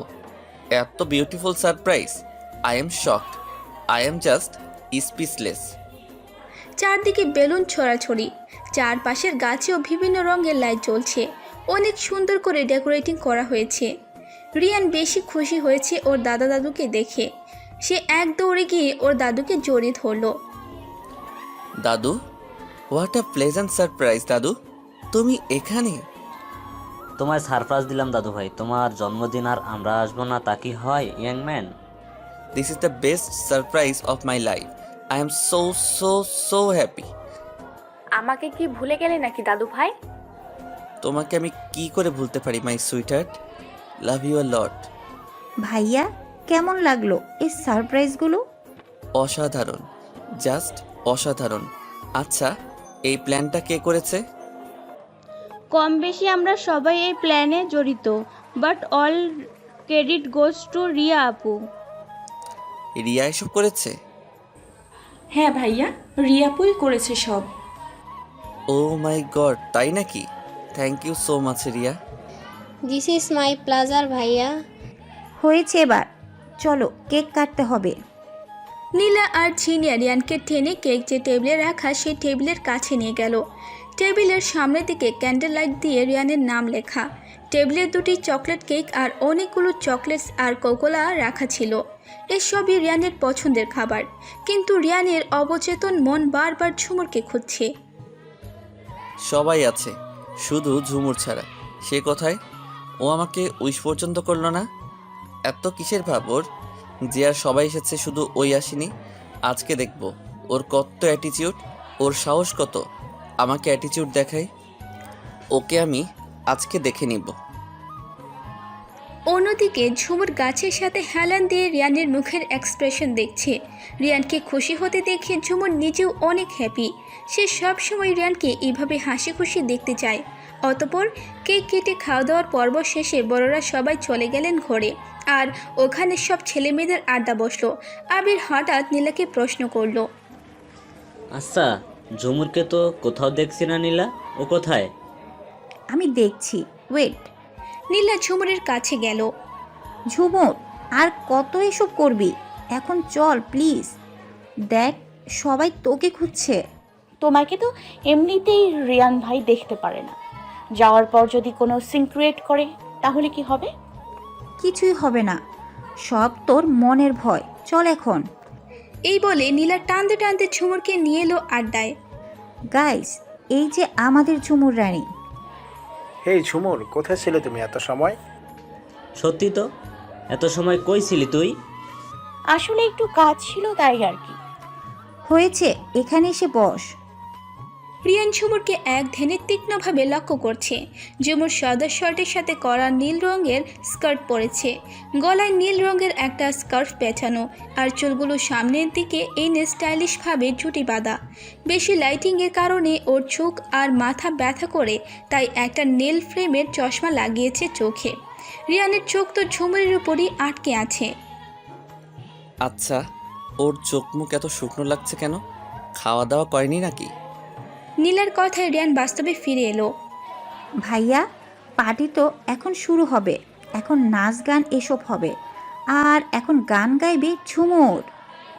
Speaker 16: এত beautiful surprise! I am shocked, I am just speechless.
Speaker 1: চারদিকে বেলুন ছড়াছড়ি, চারপাশের গাছেও বিভিন্ন রঙের লাইট জ্বলছে। অনেক সুন্দর করে ডেকোরেটিং করা হয়েছে। রিয়ান বেশি খুশি হয়েছে ওর দাদা দাদুকে দেখে। সে এক দৌড়ে গিয়ে ওর দাদুকে জড়িয়ে ধরল।
Speaker 16: দাদু, হোয়াট আ প্লেজেন্ট সারপ্রাইজ দাদু, তুমি এখানে?
Speaker 17: তোমায় সারপ্রাইজ দিলাম দাদু ভাই, তোমার জন্মদিন আর আমরা আসবো না তা কি হয় young man?
Speaker 16: This is the best surprise of my life. I am so so so happy.
Speaker 18: আমাকে কি ভুলে গেলে নাকি দাদু ভাই?
Speaker 16: তোমাকে আমি কি করে ভুলতে পারি মাই সুইটহার্ট, লাভ ইউ আ লট।
Speaker 10: ভাইয়া, কেমন লাগলো এই সারপ্রাইজগুলো?
Speaker 16: অসাধারণ, জাস্ট অসাধারণ। আচ্ছা, এই প্ল্যানটা কে করেছে?
Speaker 8: কম বেশি আমরা সবাই এই প্ল্যানে জড়িত, but all credit goes to Riya আপু।
Speaker 16: রিয়া এসব করেছে?
Speaker 6: হ্যাঁ ভাইয়া, রিয়াপুই করেছে সব।
Speaker 16: ও মাই গড, তাই নাকি? Thank you so much Riya.
Speaker 5: This is my প্লাজার ভাইয়া।
Speaker 10: হয়েছে, এবার চলো কেক কাটতে হবে।
Speaker 1: নীলা আর ঝিনিয়া রিয়ানকে টেনে কেক যে টেবিলে রাখা সেই টেবিলের কাছে নিয়ে গেল। টেবিলের সামনের দিকে ক্যান্ডেল লাইট দিয়ে রিয়ানের নাম লেখা। টেবিলে দুটি চকলেট কেক আর অনেকগুলো চকলেটস আর কোকোলা রাখা ছিল। এসবই রিয়ানের পছন্দের খাবার, কিন্তু রিয়ানের অবচেতন মন বারবার ঝুমুরকে খুঁজছে।
Speaker 16: সবাই আছে, শুধু ঝুমুর ছাড়া। সে কোথায়? ও আমাকে উইশ পর্যন্ত করলো না। এত কিসের ভাব ওর যে আর সবাই এসেছে, শুধু ওই আসেনি? আজকে দেখব ওর কত অ্যাটিটিউড, ওর সাহস কত আমাকে অ্যাটিটিউড দেখায়। ওকে আমি আজকে দেখে নিব।
Speaker 1: অন্যদিকে ঝুমুর গাছের সাথে হেলান দিয়ে রিয়ানের মুখের এক্সপ্রেশন দেখছে। রিয়ানকে খুশি হতে দেখে ঝুমুর নিজেও অনেক হ্যাপি। সে সবসময় রিয়ানকে এইভাবে হাসি খুশি দেখতে চায়। অতপর কেক কেটে খাওয়া দাওয়ার পর্ব শেষে বড়রা সবাই চলে গেলেন ঘরে, আর ওখানে সব ছেলে মেয়েদের আড্ডা বসলো। আবির হঠাৎ নীলাকে প্রশ্ন করলো,
Speaker 17: আচ্ছা, ঝুমুরকে তো কোথাও দেখছি না নীলা, ও কোথায়?
Speaker 10: আমি দেখছি, ওয়েট।
Speaker 1: নীলা ঝুমুরের কাছে গেল।
Speaker 10: ঝুমুর, আর কত এসব করবি? এখন চল প্লিজ। দেখ, সবাই তোকে খুঁজছে।
Speaker 3: তোমাকে তো এমনিতেই রিয়ান ভাই দেখতে পারে না, যাওয়ার পর যদি কোনো সিন ক্রিয়েট করে তাহলে কি হবে?
Speaker 10: কিছুই হবে না, সব তোর মনের ভয়। চল এখন।
Speaker 1: এই বলে নীলা টানতে টানতে ঝুমুরকে নিয়ে এলো আড্ডায়।
Speaker 10: গাইস, এই যে আমাদের ঝুমুর রানী।
Speaker 14: হেই ঝুমুর, কোথায় ছিলে তুমি এত সময়?
Speaker 17: সত্যি তো, এত সময় কই ছিলি তুই?
Speaker 3: আসলে একটু কাজ ছিল তাই আর কি।
Speaker 10: হয়েছে, এখানে এসে বস।
Speaker 1: রিয়ান ঝুমুরকে এক ধ্যানে তীক্ষ্ণভাবে লক্ষ্য করছে। ঝুমুর সাদা শার্টের সাথে কড়া নীল রঙের স্কার্ট পরেছে, গলায় নীল রঙের একটা স্কার্ফ পেঁচানো, আর চুলগুলো সামনের দিকে এনে স্টাইলিশভাবে ঝুঁটি বাঁধা। বেশি লাইটিংয়ের কারণে ওর চোখ আর মাথা ব্যথা করে, তাই একটা নীল ফ্রেমের চশমা লাগিয়েছে চোখে। রিয়ানের চোখ তো ঝুমুরের উপরই আটকে আছে।
Speaker 16: আচ্ছা, ওর চোখ মুখ এত শুকনো লাগছে কেন? খাওয়া দাওয়া করেনি নাকি?
Speaker 1: নীলার কথায় রিয়ান বাস্তবে ফিরে এলো।
Speaker 10: ভাইয়া, পার্টি তো এখন শুরু হবে, এখন নাচ গান এসব হবে, আর এখন গান গাইবে ঝুমুর।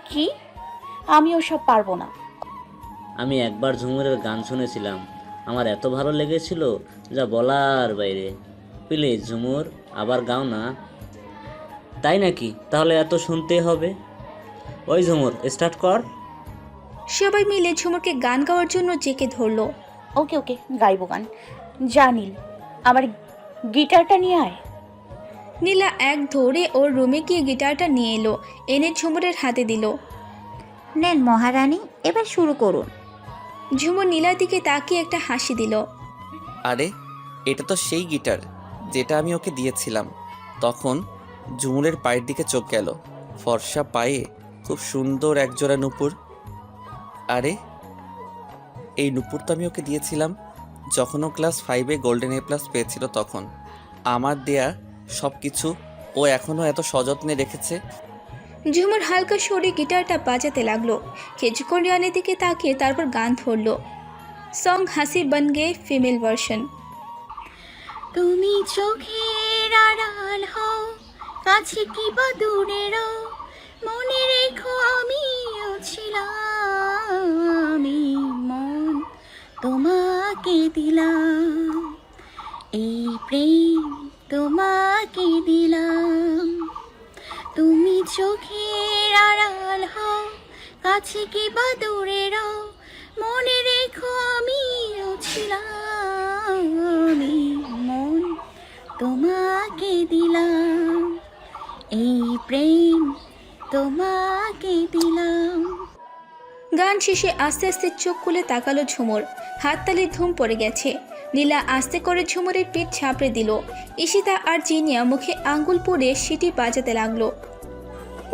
Speaker 3: কি? আমি ওসব পারবো না।
Speaker 17: আমি একবার ঝুমুরের গান শুনেছিলাম, আমার এত ভালো লেগেছিল যা বলার বাইরে। প্লিজ ঝুমুর, আবার গাও না। তাই নাকি? তাহলে এত শুনতে হবে। ওই ঝুমুর, স্টার্ট কর।
Speaker 1: সবাই মিলে ঝুমুরকে গান গাওয়ার জন্য জেকে ধরলো।
Speaker 3: ওকে ওকে, গাইবো গান। জানিল, আমার গিটারটা নিয়ে আয়।
Speaker 1: নীলা এক ধরে ওর রুমে গিয়ে গিটারটা নিয়ে এলো, এনে ঝুমুরের হাতে দিল।
Speaker 10: নেন মহারানী, এবার শুরু করুন।
Speaker 1: ঝুমুর নীলার দিকে তাকিয়ে একটা হাসি দিল।
Speaker 16: আরে, এটা তো সেই গিটার যেটা আমি ওকে দিয়েছিলাম। তখন ঝুমুরের পায়ের দিকে চোখ গেল, ফর্সা পায়ে খুব সুন্দর একজোড়া নুপুর। আরে, এই নুপুর তো আমি ওকে দিয়েছিলাম যখন ও ক্লাস 5-এ গোল্ডেন A+ পেয়েছিল। তখন আমার দেয়া সব কিছু ও এখনও এত সযত্নে রেখেছে।
Speaker 1: ঝুমুর হালকা সরে গিটারটা বাজাতে লাগলো। কিছুক্ষণ রিয়ানের দিকে তাকিয়ে তারপর গান ধরলো। সং হাসি বন গে ফিমেল ভার্সন।
Speaker 3: তুমি চোখের আড়াল হও, কাছে কি বা দূরে রও, মনে রেখো আমিও ছিলাম, আমি মন তোমাকে দিলাম, এই প্রেম তোমাকে দিলাম। তুমি চোখের আড়াল হও, কাছে কি বা দূরে রও, মনে রেখো আমিও ছিলাম, আমি মন তোমাকে দিলাম, এই প্রেম তোমাকে দিলাম।
Speaker 1: গান শেষে আস্তে আস্তে চোখ খুলে তাকালো ঝুমুর। হাততালির ধুম পড়ে গেছে। নীলা আস্তে করে ঝুমুরের পিঠ ছাপড়ে দিল। ঈশিতা আর জিনিয়া মুখে আঙ্গুল পরে সিটি বাজাতে লাগলো।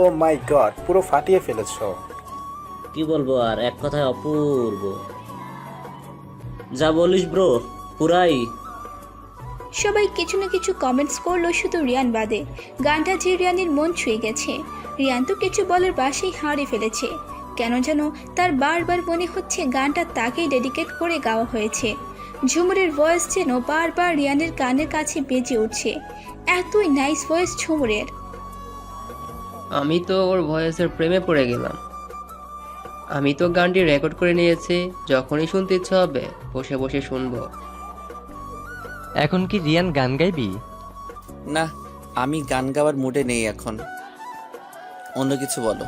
Speaker 14: ও মাই গড, পুরো ফাটিয়ে ফেলেছো।
Speaker 17: কি বলবো আর, এক কথায় অপূর্ব। যা বলিস ব্রো, পুরাই।
Speaker 1: সবাই কিছু না কিছু কমেন্টস করলো, শুধু রিয়ান বাদে। গানটা যে রিয়ানের মন ছুঁয়ে গেছে। রিয়ান তো কিছু বলার বাসেই হারিয়ে ফেলেছে। কেন যেন তার বারবার মনে হচ্ছে গানটা তাকেই ডেডিকেট করে গাওয়া হয়েছে। ঝুমুরের ভয়েস যেন বারবার রিয়ানের কানের কাছে বেজে উঠছে। এতই নাইস ভয়েস ঝুমুরের।
Speaker 19: আমি তো ওর ভয়েসের প্রেমে পড়ে গেলাম। আমি তো গানটি রেকর্ড করে নিয়েছি, যখনই শুনতে ইচ্ছা হবে বসে বসে শুনবো।
Speaker 13: এখন কি রিয়ান গান গাইবি?
Speaker 16: না, আমি গান গাওয়ার মুডে নেই এখন। অন্য কিছু বলো।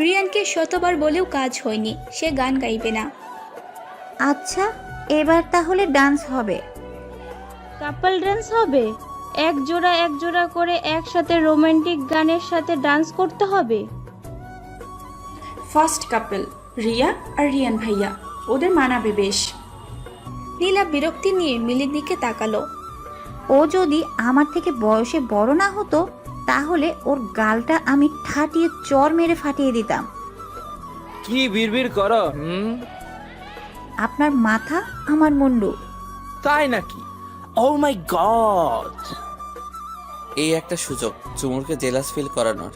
Speaker 1: রিয়ানকে শতবার বলেও কাজ হয়নি, সে গান গাইবে না।
Speaker 10: আচ্ছা, এবার তাহলে ডান্স হবে।
Speaker 8: কাপল ডান্স হবে? এক জোড়া করে একসাথে রোমান্টিক গানের সাথে ডান্স করতে হবে।
Speaker 6: ফার্স্ট কাপল রিয়া আর রিয়ান ভাইয়া, ওদের মানাবে বেশ।
Speaker 1: নীলা বিরক্তি নিয়ে মিলির দিকে তাকালো।
Speaker 10: ও যদি আমার থেকে বয়সে বড় না হতো তাহলে ওর গালটা আমি ঠাটিয়ে চর মেরে ফাটিয়ে দিতাম।
Speaker 15: কি বিড়বিড় করো?
Speaker 10: আপনার মাথা আমার মুন্ডু।
Speaker 15: তাই নাকি? ও মাই গড!
Speaker 16: এই একটা সুযোগ ঝুমুরকে জেলাস ফিল করানোর।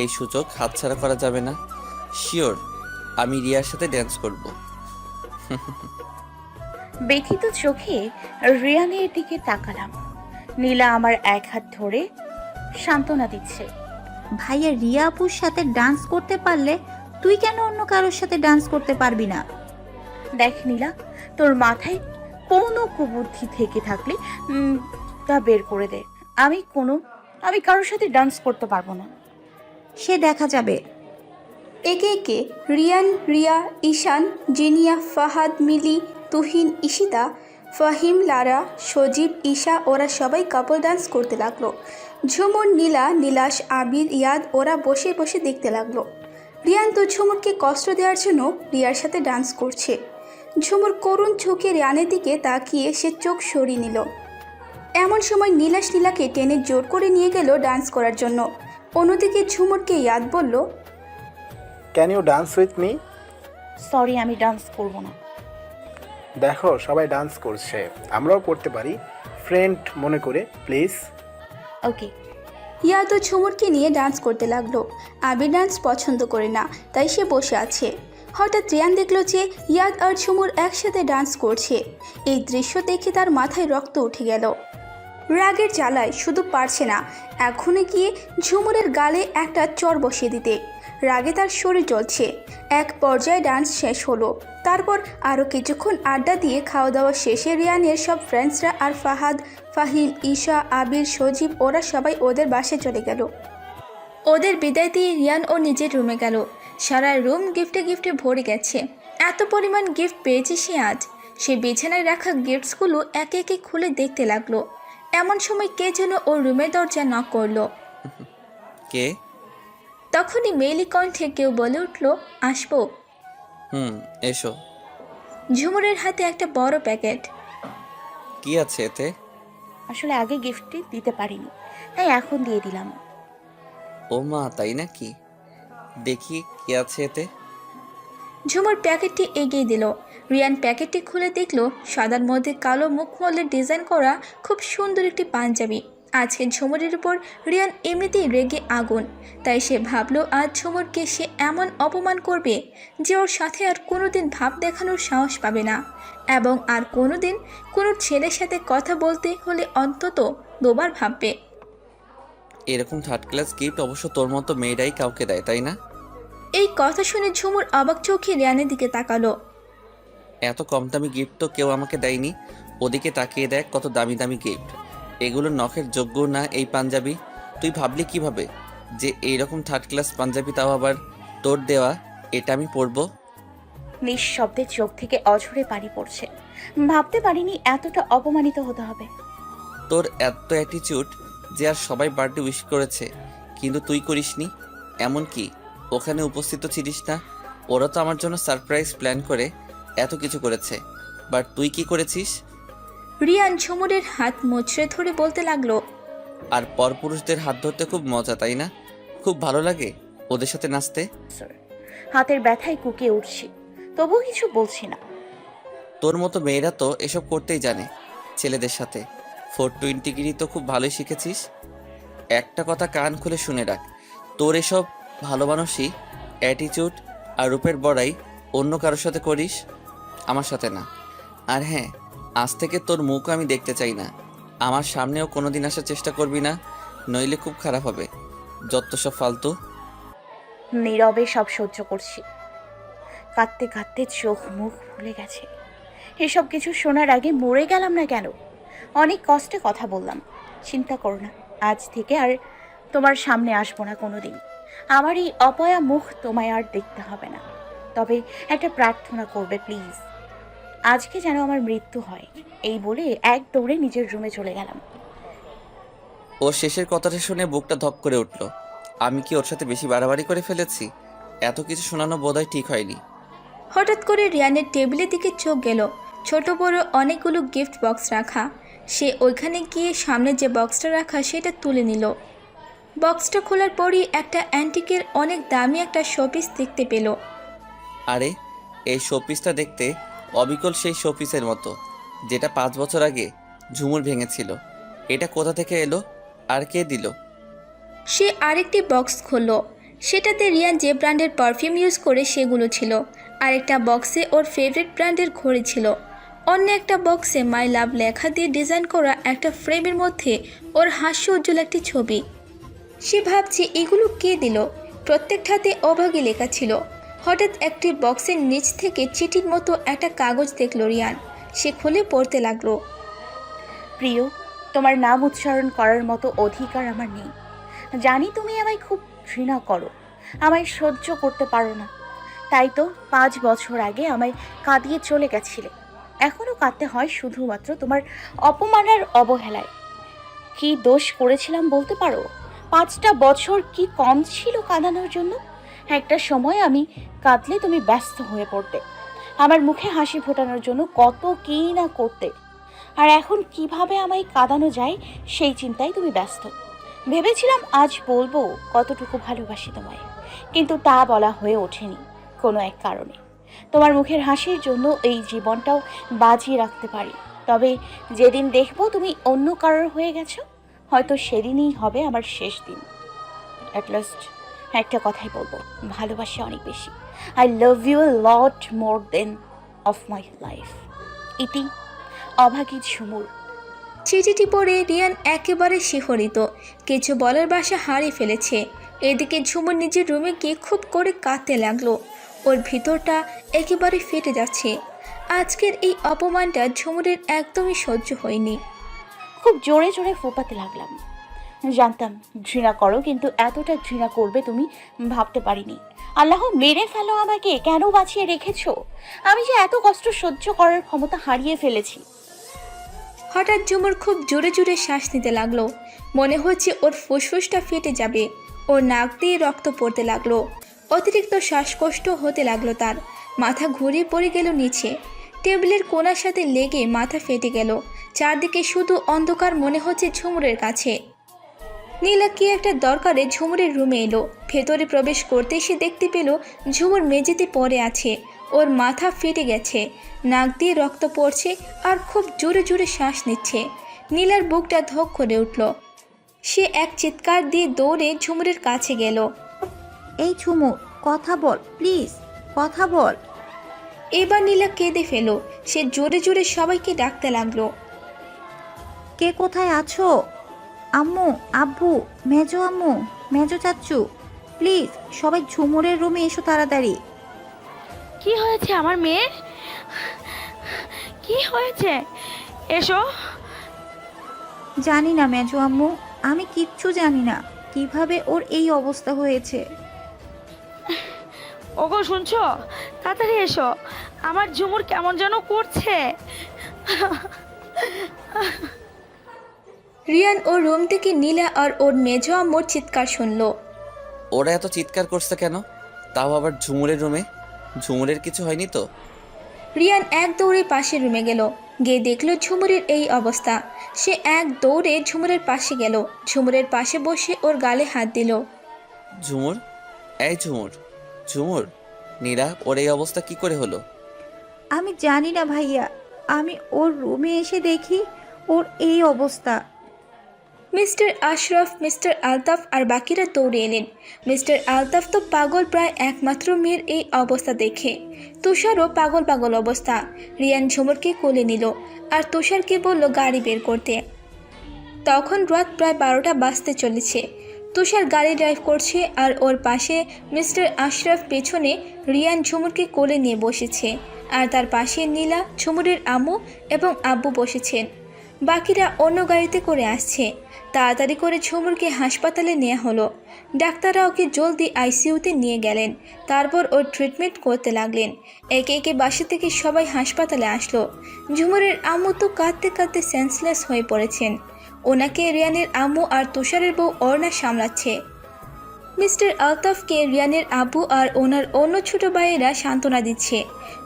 Speaker 16: এই সুযোগ হাতছাড়া করা যাবে না। শিওর, আমি রিয়ার সাথে ড্যান্স করব।
Speaker 3: ব্যথিত চোখে রিয়ানের দিকে তাকালাম। নীলা আমার এক হাত ধরে সান্ত্বনা দিচ্ছে।
Speaker 10: ভাইয়া, রিয়া আপুর সাথে ডান্স করতে পারলে তুই কেন অন্য কারোর সাথে ডান্স করতে পারবি না?
Speaker 3: দেখ নীলা, তোর মাথায় কোনো কুবুদ্ধি থেকে থাকলে তা বের করে দে। আমি কারোর সাথে ডান্স করতে পারবো না।
Speaker 10: সে দেখা যাবে।
Speaker 1: একে একে রিয়ান, রিয়া, ঈশান, জিনিয়া, ফাহাদ, মিলি, তুহিন, ঈশিতা, ফাহিম, লারা, সজীব, ঈশা ওরা সবাই কাপল ডান্স করতে লাগলো। ঝুমুর, নীলা, নীলাশ, আবির, ইয়াদ ওরা বসে বসে দেখতে লাগলো। রিয়ান তো ঝুমুরকে কষ্ট দেওয়ার জন্য রিয়ার সাথে ডান্স করছে। ঝুমুর করুণ চোখে রিয়ানের দিকে তাকিয়ে সে চোখ সরিয়ে নিল। এমন সময় নীলাশ নীলাকে টেনে জোর করে নিয়ে গেল ডান্স করার জন্য। অন্যদিকে ঝুমুরকে ইয়াদ বলল,
Speaker 14: can you dance with me?
Speaker 3: Sorry, আমি ডান্স করব না।
Speaker 14: দেখো সবাই ডান্স করছে, আমরাও করতে পারি, ফ্রেন্ড মনে করে, প্লিজ।
Speaker 3: ওকে।
Speaker 1: ইয়াদ ও ঝুমুরকে নিয়ে ডান্স করতে লাগলো। আবির ডান্স পছন্দ করে না, তাই সে বসে আছে। হঠাৎ রিয়ান দেখলো যে ইয়াদ আর ঝুমুর একসাথে ডান্স করছে। এই দৃশ্য দেখে তার মাথায় রক্ত উঠে গেল। রাগের জ্বালায় শুধু পারছে না এখনই গিয়ে ঝুমুরের গালে একটা চর বসিয়ে দিতে। রাগে তার শরীর জ্বলছে। এক পর্যায়ে ডান্স শেষ হলো। তারপর আরও কিছুক্ষণ আড্ডা দিয়ে খাওয়া দাওয়া শেষে রিয়ানের সব ফ্রেন্ডসরা আর ফাহাদ, ফাহিম, ঈশা, আবির, সজীব ওরা সবাই ওদের বাসায় চলে গেল। ওদের বিদায় দিয়ে রিয়ান ও নিজের রুমে গেল। সারা রুম গিফটে ভরে গেছে। এত পরিমাণ গিফট পেয়েছে সে আজ। সে বিছানায় রাখা গিফটসগুলো একে একে খুলে দেখতে লাগলো। এমন সময় কে যেন ওর রুমের দরজা নক করলো।
Speaker 16: কে?
Speaker 1: তখনই মেয়েলি কণ্ঠে কেউ বলে উঠল, আসবো?
Speaker 16: এসো।
Speaker 1: ঝুমুরের হাতে একটা বড় প্যাকেট।
Speaker 16: কি আছে এতে?
Speaker 3: আসলে আগে গিফটটি দিতে পারিনি, তাই এখন দিয়ে দিলাম।
Speaker 16: ও মা, তাই নাকি? দেখি কি আছে এতে।
Speaker 1: ঝুমুর প্যাকেটটি এগিয়ে দিল। রিয়ান প্যাকেটটি খুলে দেখল সাদার মধ্যে কালো মুখমলের ডিজাইন করা খুব সুন্দর একটি পাঞ্জাবি। আজকে ঝুমুরের উপর রিয়ান এমনিতেই রেগে আগুন, তাই সে ভাবলো আজ ঝুমুরকে সে এমন অপমান করবে যে ওর সাথে আর কোনোদিন ভাব দেখানোর সাহস পাবে না, এবং আর কোনোদিন কোনো ছেলের সাথে কথা বলতে হলে অন্তত দুবার ভাববে।
Speaker 16: এরকম থার্ড ক্লাস গিফট অবশ্য তোর মতো মেয়েরাই কাউকে দেয়, তাই না?
Speaker 1: এই কথা শুনে ঝুমুর অবাক চোখে রিয়ানের দিকে তাকালো।
Speaker 16: এত কম দামি গিফট তো কেউ আমাকে দেয়নি। ওদিকে তাকিয়ে দেখ কত দামি দামি গিফট। এগুলো নখের যোগ্য না এই পাঞ্জাবি। তুই ভাবলি কিভাবে যে এইরকম থার্ড ক্লাস পাঞ্জাবি, তাও আবার তোর দেওয়া, এটা আমি পরবো?
Speaker 3: নিঃশব্দে চোখ থেকে অঝরে পানি পড়ছে। ভাবতে পারিনি এতটা অপমানিত হতে হবে।
Speaker 16: তোর এত অ্যাটিটিউড যে আর সবাই বার্থডে উইশ করেছে, কিন্তু তুই করিসনি। এমনকি ওখানে উপস্থিত ছিলিস না। ওরা তো আমার জন্য সারপ্রাইজ প্ল্যান করে এত কিছু করেছে, বাট তুই কি করেছিস?
Speaker 1: রিয়ান ঝুমুরের হাত মুচড়ে ধরে বলতে লাগলো,
Speaker 16: আর পরপুরুষদের হাত ধরতে খুব মজা, তাই না? খুব ভালো লাগে ওদের সাথে নাচতে।
Speaker 3: হাতের ব্যথায় কুকিয়ে উঠছি, তবুও কিছু বলছি না।
Speaker 16: তোর মতো মেয়েরা তো এসব করতেই জানে ছেলেদের সাথে। 420 গিরি তো খুব ভালোই শিখেছিস। একটা কথা কান খুলে শুনে রাখ, তোর এসব ভালো মানুষই অ্যাটিটিউড আর রূপের বড়াই অন্য কারোর সাথে করিস, আমার সাথে না। আর হ্যাঁ, আজ থেকে তোর মুখ আমি দেখতে চাই না। আমার সামনেও কোনোদিন আসার চেষ্টা করবি না, নইলে খুব খারাপ হবে। যত সব ফালতু।
Speaker 3: নীরবে সব সহ্য করছি। কাঁদতে কাঁদতে চোখ মুখ ভুলে গেছে। এসব কিছু শোনার আগে মরে গেলাম না কেন? অনেক কষ্টে কথা বললাম। চিন্তা করো না, আজ থেকে আর তোমার সামনে আসবো না কোনোদিন। আমার এই অপয়া মুখ তোমায় আর দেখতে হবে না। তবে একটা প্রার্থনা করবে প্লিজ, আজকে যেন আমার মৃত্যু হয়। এই বলে এক দৌড়ে নিজের রুমে চলে গেলাম।
Speaker 16: ওর শেষের কথাটা শুনে বুকটা ধক করে উঠল। আমি কি ওর সাথে বেশি বাড়াবাড়ি করে ফেলেছি? এত কিছু শোনানো বোধহয় ঠিক হয়নি।
Speaker 1: হঠাৎ করে রিয়ানের টেবিলের দিকে চোখ গেল। ছোট বড় অনেকগুলো গিফট বক্স রাখা। সে ওইখানে গিয়ে সামনে যে বক্সটা রাখা সেটা তুলে নিল। বক্সটা খোলার পরই একটা অ্যান্টিকের অনেক দামি একটা শোপিস দেখতে পেল।
Speaker 16: আরে, এই শোপিসটা দেখতে অবিকল সেই শোপিসের মতো যেটা 5 বছর আগে ঝুমুর ভেঙেছিল। এটা কোথা থেকে এলো আর কে দিল?
Speaker 1: সে আরেকটি বক্স খুলল। সেটাতে রিয়ান যে ব্র্যান্ডের পারফিউম ইউজ করে সেগুলো ছিল। আরেকটা বক্সে ওর ফেভারিট ব্র্যান্ডের ঘড়ি ছিল। অন্য একটা বক্সে মাই লাভ লেখা দিয়ে ডিজাইন করা একটা ফ্রেমের মধ্যে ওর হাস্য উজ্জ্বল একটি ছবি। সে ভাবছে এগুলো কে দিল। প্রত্যেকটাতে অভাগী লেখা ছিল। হঠাৎ একটি বক্সের নিচ থেকে চিঠির মতো একটা কাগজ দেখল রিয়ান। সে খুলে পড়তে লাগলো।
Speaker 3: প্রিয়, তোমার নাম উচ্চারণ করার মতো অধিকার আমার নেই। জানি তুমি আমায় খুব ঘৃণা করো, আমায় সহ্য করতে পারো না। তাই তো 5 বছর আগে আমায় কাঁদিয়ে চলে গেছিলে। এখনও কাঁদতে হয় শুধুমাত্র তোমার অপমান আর অবহেলায়। কি দোষ করেছিলাম বলতে পারো? 5টা বছর কি কম ছিল কাঁদানোর জন্য? একটা সময় আমি কাঁদলে তুমি ব্যস্ত হয়ে পড়তে, আমার মুখে হাসি ফোটানোর জন্য কত কী না করতে। আর এখন কিভাবে আমায় কাঁদানো যায় সেই চিন্তায় তুমি ব্যস্ত। ভেবেছিলাম আজ বলবো কতটুকু ভালোবাসি তোমায়, কিন্তু তা বলা হয়ে ওঠেনি কোনো এক কারণে। তোমার মুখের হাসির জন্য এই জীবনটাও বাজিয়ে রাখতে পারি, তবে যেদিন দেখবো তুমি অন্য কারোর হয়ে গেছো, হয়তো সেদিনই হবে আমার শেষ দিন। অ্যাট লাস্ট একটা কথাই বলবো, ভালোবাসি অনেক বেশি। I love you a lot more than of my life. ইতি, অভাগী ঝুমুর।
Speaker 1: চিঠিটি পড়ে রিয়ান একেবারে শিহরিত, কিছু বলার বাসা হারিয়ে ফেলেছে। এদিকে ঝুমুর নিজের রুমে গিয়ে খুব করে কাঁদতে লাগলো। ওর ভিতরটা একেবারে ফেটে যাচ্ছে। আজকের এই অপমানটা ঝুমুরের একদমই সহ্য হয়নি।
Speaker 3: খুব জোরে জোরে ফোপাতে লাগলাম। জানতাম ঘৃণা করো, কিন্তু এতটা ঘৃণা করবে তুমি ভাবতে পারিনি। আল্লাহ মেরে ফেলো আমাকে, কেন বাঁচিয়ে রেখেছো? আমি যে এত কষ্ট সহ্য করার ক্ষমতা হারিয়ে ফেলেছি।
Speaker 1: হঠাৎ ঝুমুর খুব জোরে জোরে শ্বাস নিতে লাগলো। মনে হচ্ছে ওর ফুসফুসটা ফেটে যাবে। ওর নাক দিয়ে রক্ত পড়তে লাগলো। অতিরিক্ত শ্বাসকষ্ট হতে লাগলো তার। মাথা ঘুরিয়ে পড়ে গেল নিচে। টেবিলের কোণার সাথে লেগে মাথা ফেটে গেল। চারদিকে শুধু অন্ধকার মনে হচ্ছে ঝুমুরের কাছে। নীলা কি একটা দরকারে ঝুমুরের রুমে এলো। ভেতরে প্রবেশ করতে সে দেখতে পেল ঝুমুর মেঝেতে পড়ে আছে। ওর মাথা ফেটে গেছে, নাক দিয়ে রক্ত পড়ছে আর খুব জোরে জোরে শ্বাস নিচ্ছে। নীলার বুকটা ধক করে উঠল। সে এক চিৎকার দিয়ে দৌড়ে ঝুমুরের কাছে গেল।
Speaker 10: এই ঝুমুর, কথা বল প্লিজ, কথা বল।
Speaker 1: এবার নীলা কেঁদে ফেল। সে জোরে জোরে সবাইকে ডাকতে লাগলো।
Speaker 10: কে কোথায় আছো? আম্মু, আব্বু, মেজো আম্মু, মেজো চাচ্চু, প্লিজ সবাই ঝুমুরের রুমে এসো তাড়াতাড়ি।
Speaker 2: কি হয়েছে আমার মেয়ের? কি হয়েছে? এসো।
Speaker 10: জানি না মেজো আম্মু, আমি কিচ্ছু জানি না কিভাবে ওর এই অবস্থা হয়েছে।
Speaker 2: ওগো শুনছো? তাড়াতাড়ি এসো, আমার ঝুমুর কেমন যেন করছে।
Speaker 1: রিয়ান ওর রুম থেকে নীলা আর ওর মেজো আম্মুর চিৎকার শুনলো।
Speaker 16: ওরা এত চিৎকার করছে কেন? তাও আবার ঝুমুরের রুমে। ঝুমুরের কিছু হয়নি তো?
Speaker 1: রিয়ান এক দৌড়ে পাশের রুমে গেল। গিয়ে দেখলো ঝুমুরের এই অবস্থা। সে এক দৌড়ে ঝুমুরের পাশে গেল। ঝুমুরের পাশে বসে ওর গালে হাত দিল।
Speaker 16: ঝুমুর, এই ঝুমুর, ঝুমুর, নীরা, ওর এই অবস্থা কি করে হলো?
Speaker 10: আমি জানি না ভাইয়া, আমি ওর রুমে এসে দেখি ওর এই অবস্থা।
Speaker 1: মিস্টার আশরাফ, মিস্টার আলতাফ আর বাকিরা দৌড়ে এলেন। মিস্টার আলতাফ তো পাগল প্রায় একমাত্র মেয়ের এই অবস্থা দেখে। তুষারও পাগল পাগল অবস্থা। রিয়ান ঝুমুরকে কোলে নিল আর তুষারকে বলল গাড়ি বের করতে। তখন রাত প্রায় 12টা বাজতে চলেছে। তুষার গাড়ি ড্রাইভ করছে আর ওর পাশে মিস্টার আশরাফ পেছনে রিয়ান ঝুমুরকে কোলে নিয়ে বসেছে। আর তার পাশে নীলা, ঝুমুরের আম্মু এবং আব্বু বসেছেন। বাকিরা অন্য গাড়িতে করে আসছে। তাড়াতাড়ি করে ঝুমুরকে হাসপাতালে নেওয়া হলো। ডাক্তাররা ওকে জলদি আইসিইউতে নিয়ে গেলেন। তারপর ওর ট্রিটমেন্ট করতে লাগলেন। একে একে বাসা থেকে সবাই হাসপাতালে আসলো। ঝুমুরের আম্মু তো কাঁদতে কাঁদতে সেন্সলেস হয়ে পড়েছেন। ওনাকে রিয়ানের আম্মু আর তুষারের বউ অর্ণা সামলাচ্ছে। মিস্টার আলতাফকে রিয়ানের আব্বু আর ওনার অন্য ছোট ভাইয়েরা সান্ত্বনা দিচ্ছে।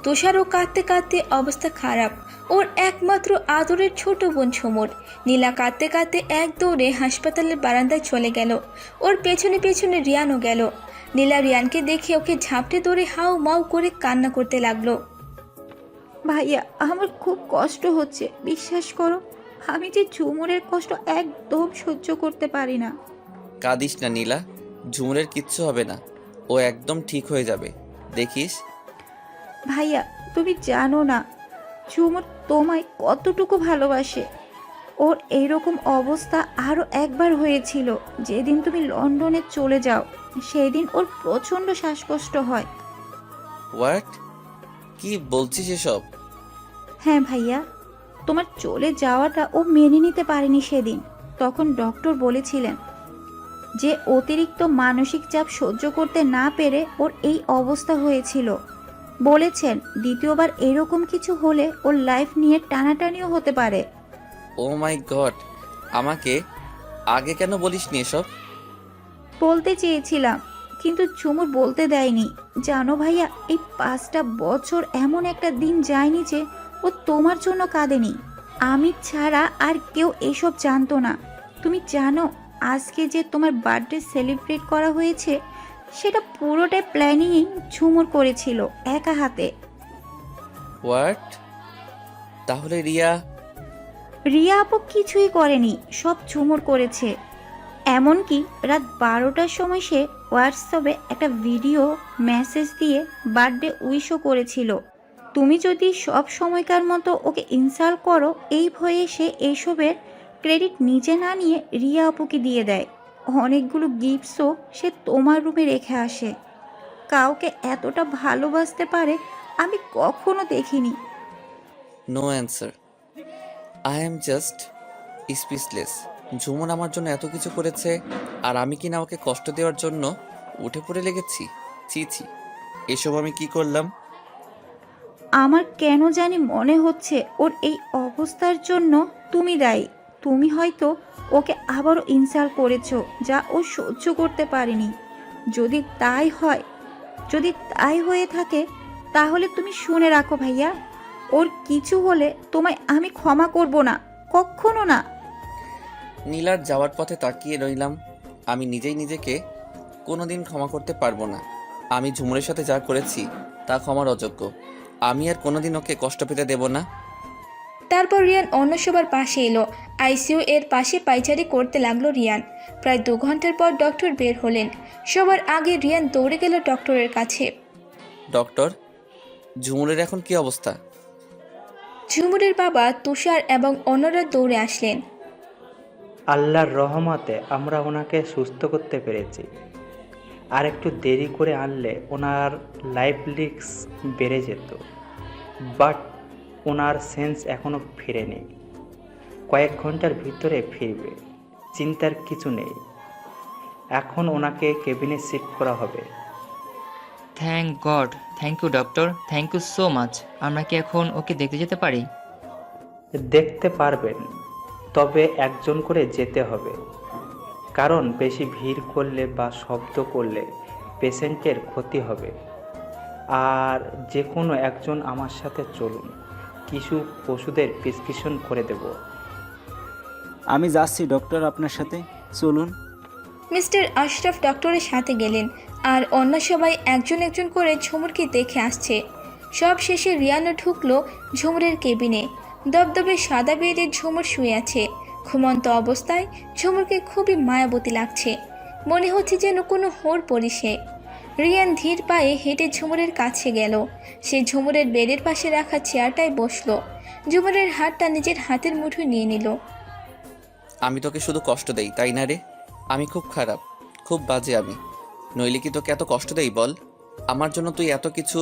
Speaker 1: তুষারও কাঁদতে কাঁদতে অবস্থা খারাপ। ওর একমাত্র আদরের ছোট বোন ঝুমুর। নীলা কাঁদতে কাঁদতে এক দৌড়ে হাসপাতালের বারান্দায় চলে গেল। ওর পেছনে পেছনে রিয়ানও গেল। নীলা রিয়ানকে দেখে ওকে ঝাঁপটে ধরে হাউ মাউ করে কান্না করতে লাগলো।
Speaker 10: ভাইয়া, আমার খুব কষ্ট হচ্ছে, বিশ্বাস করো। আমি যে ঝুমুরের কষ্ট একদম সহ্য করতে পারি না।
Speaker 16: কাঁদিস না নীলা, ঝুমুরের কিচ্ছু হবে না। ও একদম ঠিক হয়ে যাবে, দেখিস।
Speaker 10: ভাইয়া, তুমি জানো না ঝুমুর তোমায় কতটুকু ভালোবাসে। ওর এইরকম অবস্থা আরও একবার হয়েছিল যেদিন তুমি লন্ডনে চলে যাও। সেই দিন ওর প্রচণ্ড শ্বাসকষ্ট হয়।
Speaker 16: হোয়াট? কি বলছিস এসব?
Speaker 10: হ্যাঁ ভাইয়া, তোমার চলে যাওয়াটা ও মেনে নিতে পারেনি সেদিন। তখন ডক্টর বলেছিলেন যে অতিরিক্ত মানসিক চাপ সহ্য করতে না পেরে ওর এই অবস্থা হয়েছিল। বলেছেন দ্বিতীয়বার এরকম কিছু হলে ওর লাইফ নিয়ে টানাটানিও হতে পারে।
Speaker 16: ও মাই গড, আমাকে আগে কেন বলিসনি এসব?
Speaker 10: বলতে চেয়েছিলাম কিন্তু ঝুমুর বলতে দেয়নি। জানো ভাইয়া, এই 5টা বছর এমন একটা দিন যায়নি যে ও তোমার জন্য কাঁদেনি। আমি ছাড়া আর কেউ এসব জানতো না। তুমি জানো আজকে যে তোমার বার্থডে সেলিব্রেট করা হয়েছে সেটা পুরোটাই প্ল্যানিংই ঝুমুর করেছিল একা হাতে।
Speaker 16: হোয়াট? তাহলে রিয়া?
Speaker 10: রিয়া আপু কিছুই করেনি, সব ঝুমুর করেছে। এমনকি রাত 12টার সময় সে হোয়াটসঅ্যাপে একটা ভিডিও মেসেজ দিয়ে বার্থডে উইশও করেছিল। তুমি যদি সব সময়কার মতো ওকে ইনসাল্ট করো এই ভয়ে সে এইসবের ক্রেডিট নিজে না নিয়ে রিয়া আপুকে দিয়ে দেয়। অনেকগুলো গিফটসও সে তোমার রুমে রেখে আসে। কাউকে এতটা ভালোবাসতে পারে আমি কখনো দেখিনি।
Speaker 16: No answer. I am just speechless. Jhumur আমার জন্য এত কিছু করেছে আর আমি কিনা ওকে কষ্ট দেওয়ার জন্য উঠে পড়ে লেগেছি। ছি ছি, এসব আমি কি করলাম?
Speaker 10: আমার কেন জানি মনে হচ্ছে ওর এই অবস্থার জন্য তুমি দায়ী। তুমি হয়তো ওকে আবারও ইনসাল্ট করেছো যা ও সহ্য করতে পারেনি। যদি তাই হয়ে থাকে তাহলে তুমি শুনে রাখো ভাইয়া, ওর কিছু হলে তোমায় আমি ক্ষমা করব না, কখনো না।
Speaker 16: নীলার যাওয়ার পথে তাকিয়ে রইলাম। আমি নিজেই নিজেকে কোনোদিন ক্ষমা করতে পারবো না। আমি ঝুমুরের সাথে যা করেছি তা ক্ষমার অযোগ্য। আমি আর কোনোদিন ওকে কষ্ট পেতে দেব না।
Speaker 1: তারপর রিয়ান অন্য সবার পাশে এলো। আইসিইউ এর পাশে পায়চারি করতে লাগলো রিয়ান। প্রায় 2 ঘন্টার পর ডক্টর বের হলেন। সবার আগে রিয়ান দৌড়ে গেল ডক্টরের কাছে।
Speaker 16: ডক্টর, ঝুমুরের এখন কি অবস্থা?
Speaker 1: ঝুমুরের বাবা তুষার এবং অন্যরা দৌড়ে আসলেন।
Speaker 20: আল্লাহর রহমতে আমরা ওনাকে সুস্থ করতে পেরেছি। আর একটু দেরি করে আনলে ওনার লাইফ রিস্ক বেড়ে যেত। বাট ওনার সেন্স এখনও ফিরেনি, কয়েক ঘন্টার ভিতরে ফিরবে, চিন্তার কিছু নেই। এখন ওনাকে কেবিনে শিফট করা হবে।
Speaker 11: Thank God, thank you doctor, thank you so much. আমরা কি এখন ওকে দেখতে যেতে পারি?
Speaker 20: দেখতে পারবেন, তবে একজন করে যেতে হবে, কারণ বেশি ভিড় করলে বা শব্দ করলে পেশেন্টের ক্ষতি হবে। আর যে কোনো একজন আমার সাথে চলুন, কিছু ওষুধের প্রেসক্রিপশন করে দেব।
Speaker 15: আমি যাচ্ছি ডক্টর, আপনার সাথে চলুন।
Speaker 1: মিস্টার আশরাফ ডক্টরের সাথে গেলেন আর অন্য সবাই একজন একজন করে ঝুমুরকে দেখে আসছে। সব শেষে রিয়ানও ঢুকলো ঝুমুরের কেবিনে। দবদবে সাদা বেডে ঝুমুর শুয়ে আছে। ঘুমন্ত অবস্থায় ঝুমুরকে খুবই মায়াবতী লাগছে। মনে হচ্ছে যেন কোনো হোর পরি সে। রিয়ান ধীর পায়ে হেঁটে ঝুমুরের কাছে গেল। সে ঝুমুরের বেডের পাশে রাখা চেয়ারটায় বসলো। ঝুমুরের হাতটা নিজের হাতের মুঠোয় নিয়ে নিল।
Speaker 16: আমি তোকে শুধু কষ্ট দেই, তাই না রে? আমি খুব খারাপ, খুব বাজে আমি। নইলে কি তোকে এত কষ্ট দেই বল? আমার জন্য তুই এত কিছু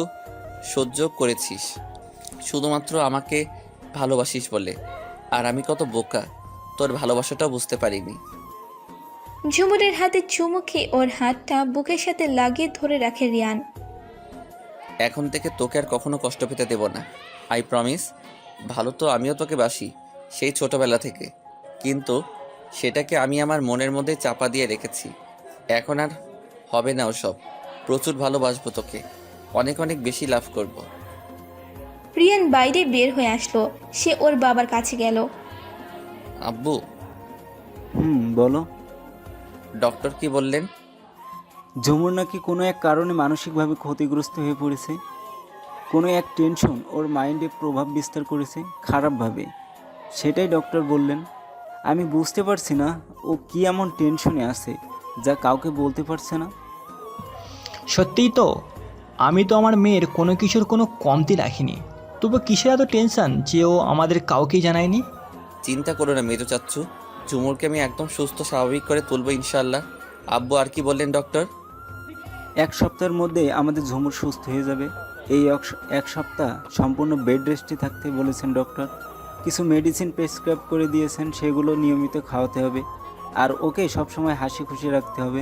Speaker 16: সহ্য করেছিস শুধুমাত্র আমাকে ভালোবাসিস বলে। আর আমি কত বোকা, তোর ভালোবাসাটাও বুঝতে পারিনি।
Speaker 1: ঝুমুরের হাতে চুমু খেয়ে ওর হাতটা বুকের সাথে লাগিয়ে ধরে রাখে রিয়ান।
Speaker 16: এখন থেকে তোকে আর কখনো কষ্ট পেতে দেব না, আই প্রমিস। ভালো তো আমিও তোকে বাসি সেই ছোটবেলা থেকে, কিন্তু সেটাকে আমি আমার মনের মধ্যে চাপা দিয়ে রেখেছি। এখন আর হবে না ওসব। প্রচুর ভালোবাসবো তোকে, অনেক অনেক বেশি লাভ করব।
Speaker 1: রিয়ান বাইরে বের হয়ে আসলো। সে ওর বাবার কাছে গেল।
Speaker 16: আব্বু।
Speaker 15: বলো।
Speaker 16: ডক্টর কি বললেন?
Speaker 15: ঝুমুর নাকি কোনো এক কারণে মানসিকভাবে ক্ষতিগ্রস্ত হয়ে পড়েছে। কোনো এক টেনশন ওর মাইন্ডে প্রভাব বিস্তার করেছে খারাপভাবে, সেটাই ডক্টর বললেন। আমি বুঝতে পারছি না ও কি এমন টেনশনে আছে যা কাউকে বলতে পারছে না।
Speaker 12: সত্যিই তো, আমি তো আমার মেয়ের কোনো কিছুর কোনো কমতি রাখিনি, তবু কিসের এত টেনশন যে ও আমাদের কাউকেই জানায়নি?
Speaker 16: চিন্তা করো না মেজো চাচ্ছু, ঝুমুরকে আমি একদম সুস্থ স্বাভাবিক করে তুলবো ইনশাল্লাহ। আব্বু আর কি বললেন ডক্টর?
Speaker 15: 1 সপ্তাহের মধ্যে আমাদের ঝুমুর সুস্থ হয়ে যাবে। এই 1 সপ্তাহ সম্পূর্ণ বেড রেস্টে থাকতে বলেছেন ডক্টর। কিছু মেডিসিন প্রেসক্রাইব করে দিয়েছেন, সেগুলো নিয়মিত খাওয়াতে হবে। আর ওকে সবসময় হাসি খুশি রাখতে হবে।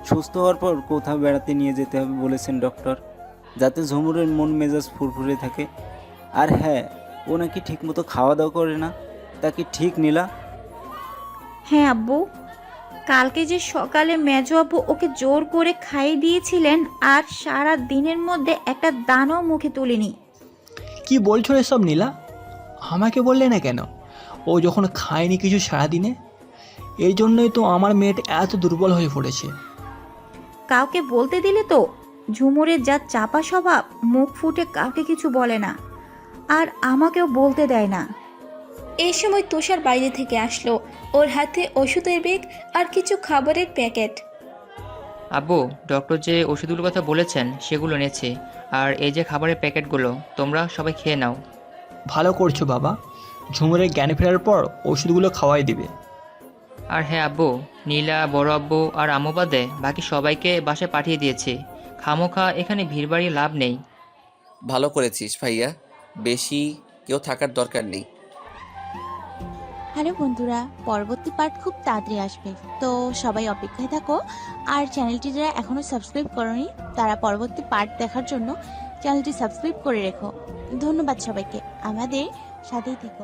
Speaker 15: সুস্থ হওয়ার পর কোথাও বেড়াতে নিয়ে যেতে হবে বলেছেন ডক্টর। যাতে ঝুমুরের মন মেজাজ ফুরফুরে থাকে। আর হ্যাঁ, ও নাকি ঠিকমতো খাওয়া দাওয়া করে না, তা কি ঠিক নীলা?
Speaker 10: হ্যাঁ আব্বু, কালকে যে সকালে মেজো আব্বু ওকে জোর করে খাইয়ে দিয়েছিলেন আর সারা দিনের মধ্যে একটা দানাও মুখে তুলিনি।
Speaker 12: কি বলছো এসব নীলা? আমাকে বললে না কেন? ও যখন খায়নি কিছু সারাদিনে, এই জন্যই তো আমার মেয়েটা এত দুর্বল হয়ে পড়েছে।
Speaker 10: কাউকে বলতে দিলে তো? ঝুমুরের যা চাপা স্বভাব, মুখ ফুটে কাউকে কিছু বলে না, আর আমাকেও বলতে দেয় না।
Speaker 1: এই সময় তুষার বাইরে থেকে আসলো, ওর হাতে ওষুধের ব্যাগ আর কিছু খাবারের প্যাকেট।
Speaker 11: আব্বু, ডক্টর যে ওষুধগুলোর কথা বলেছেন সেগুলো এনেছি, আর এই যে খাবারের প্যাকেটগুলো, তোমরা সবাই খেয়ে নাও।
Speaker 12: ভালো করছো বাবা, ঝুমুরের জ্ঞান ফেরার পর ওষুধগুলো খাওয়াই দিবে।
Speaker 11: আর হ্যাঁ আব্বু, নীলা, বড় আব্বু আর আম্মু বাদে বাকি সবাইকে বাসায় পাঠিয়ে দিয়েছি। খামোখা এখানে ভিড় বাড়িয়ে লাভ নেই।
Speaker 9: ভালো করেছিস ভাইয়া, বেশি কেউ থাকার দরকার নেই।
Speaker 21: হ্যালো বন্ধুরা, পরবর্তী পার্ট খুব তাড়াতাড়ি আসবে, তো সবাই অপেক্ষায় থাকো। আর চ্যানেলটি যারা এখনও সাবস্ক্রাইব করোনি তারা পরবর্তী পার্ট দেখার জন্য চ্যানেলটি সাবস্ক্রাইব করে রেখো। ধন্যবাদ সবাইকে, আমাদের সাথেই থেকো।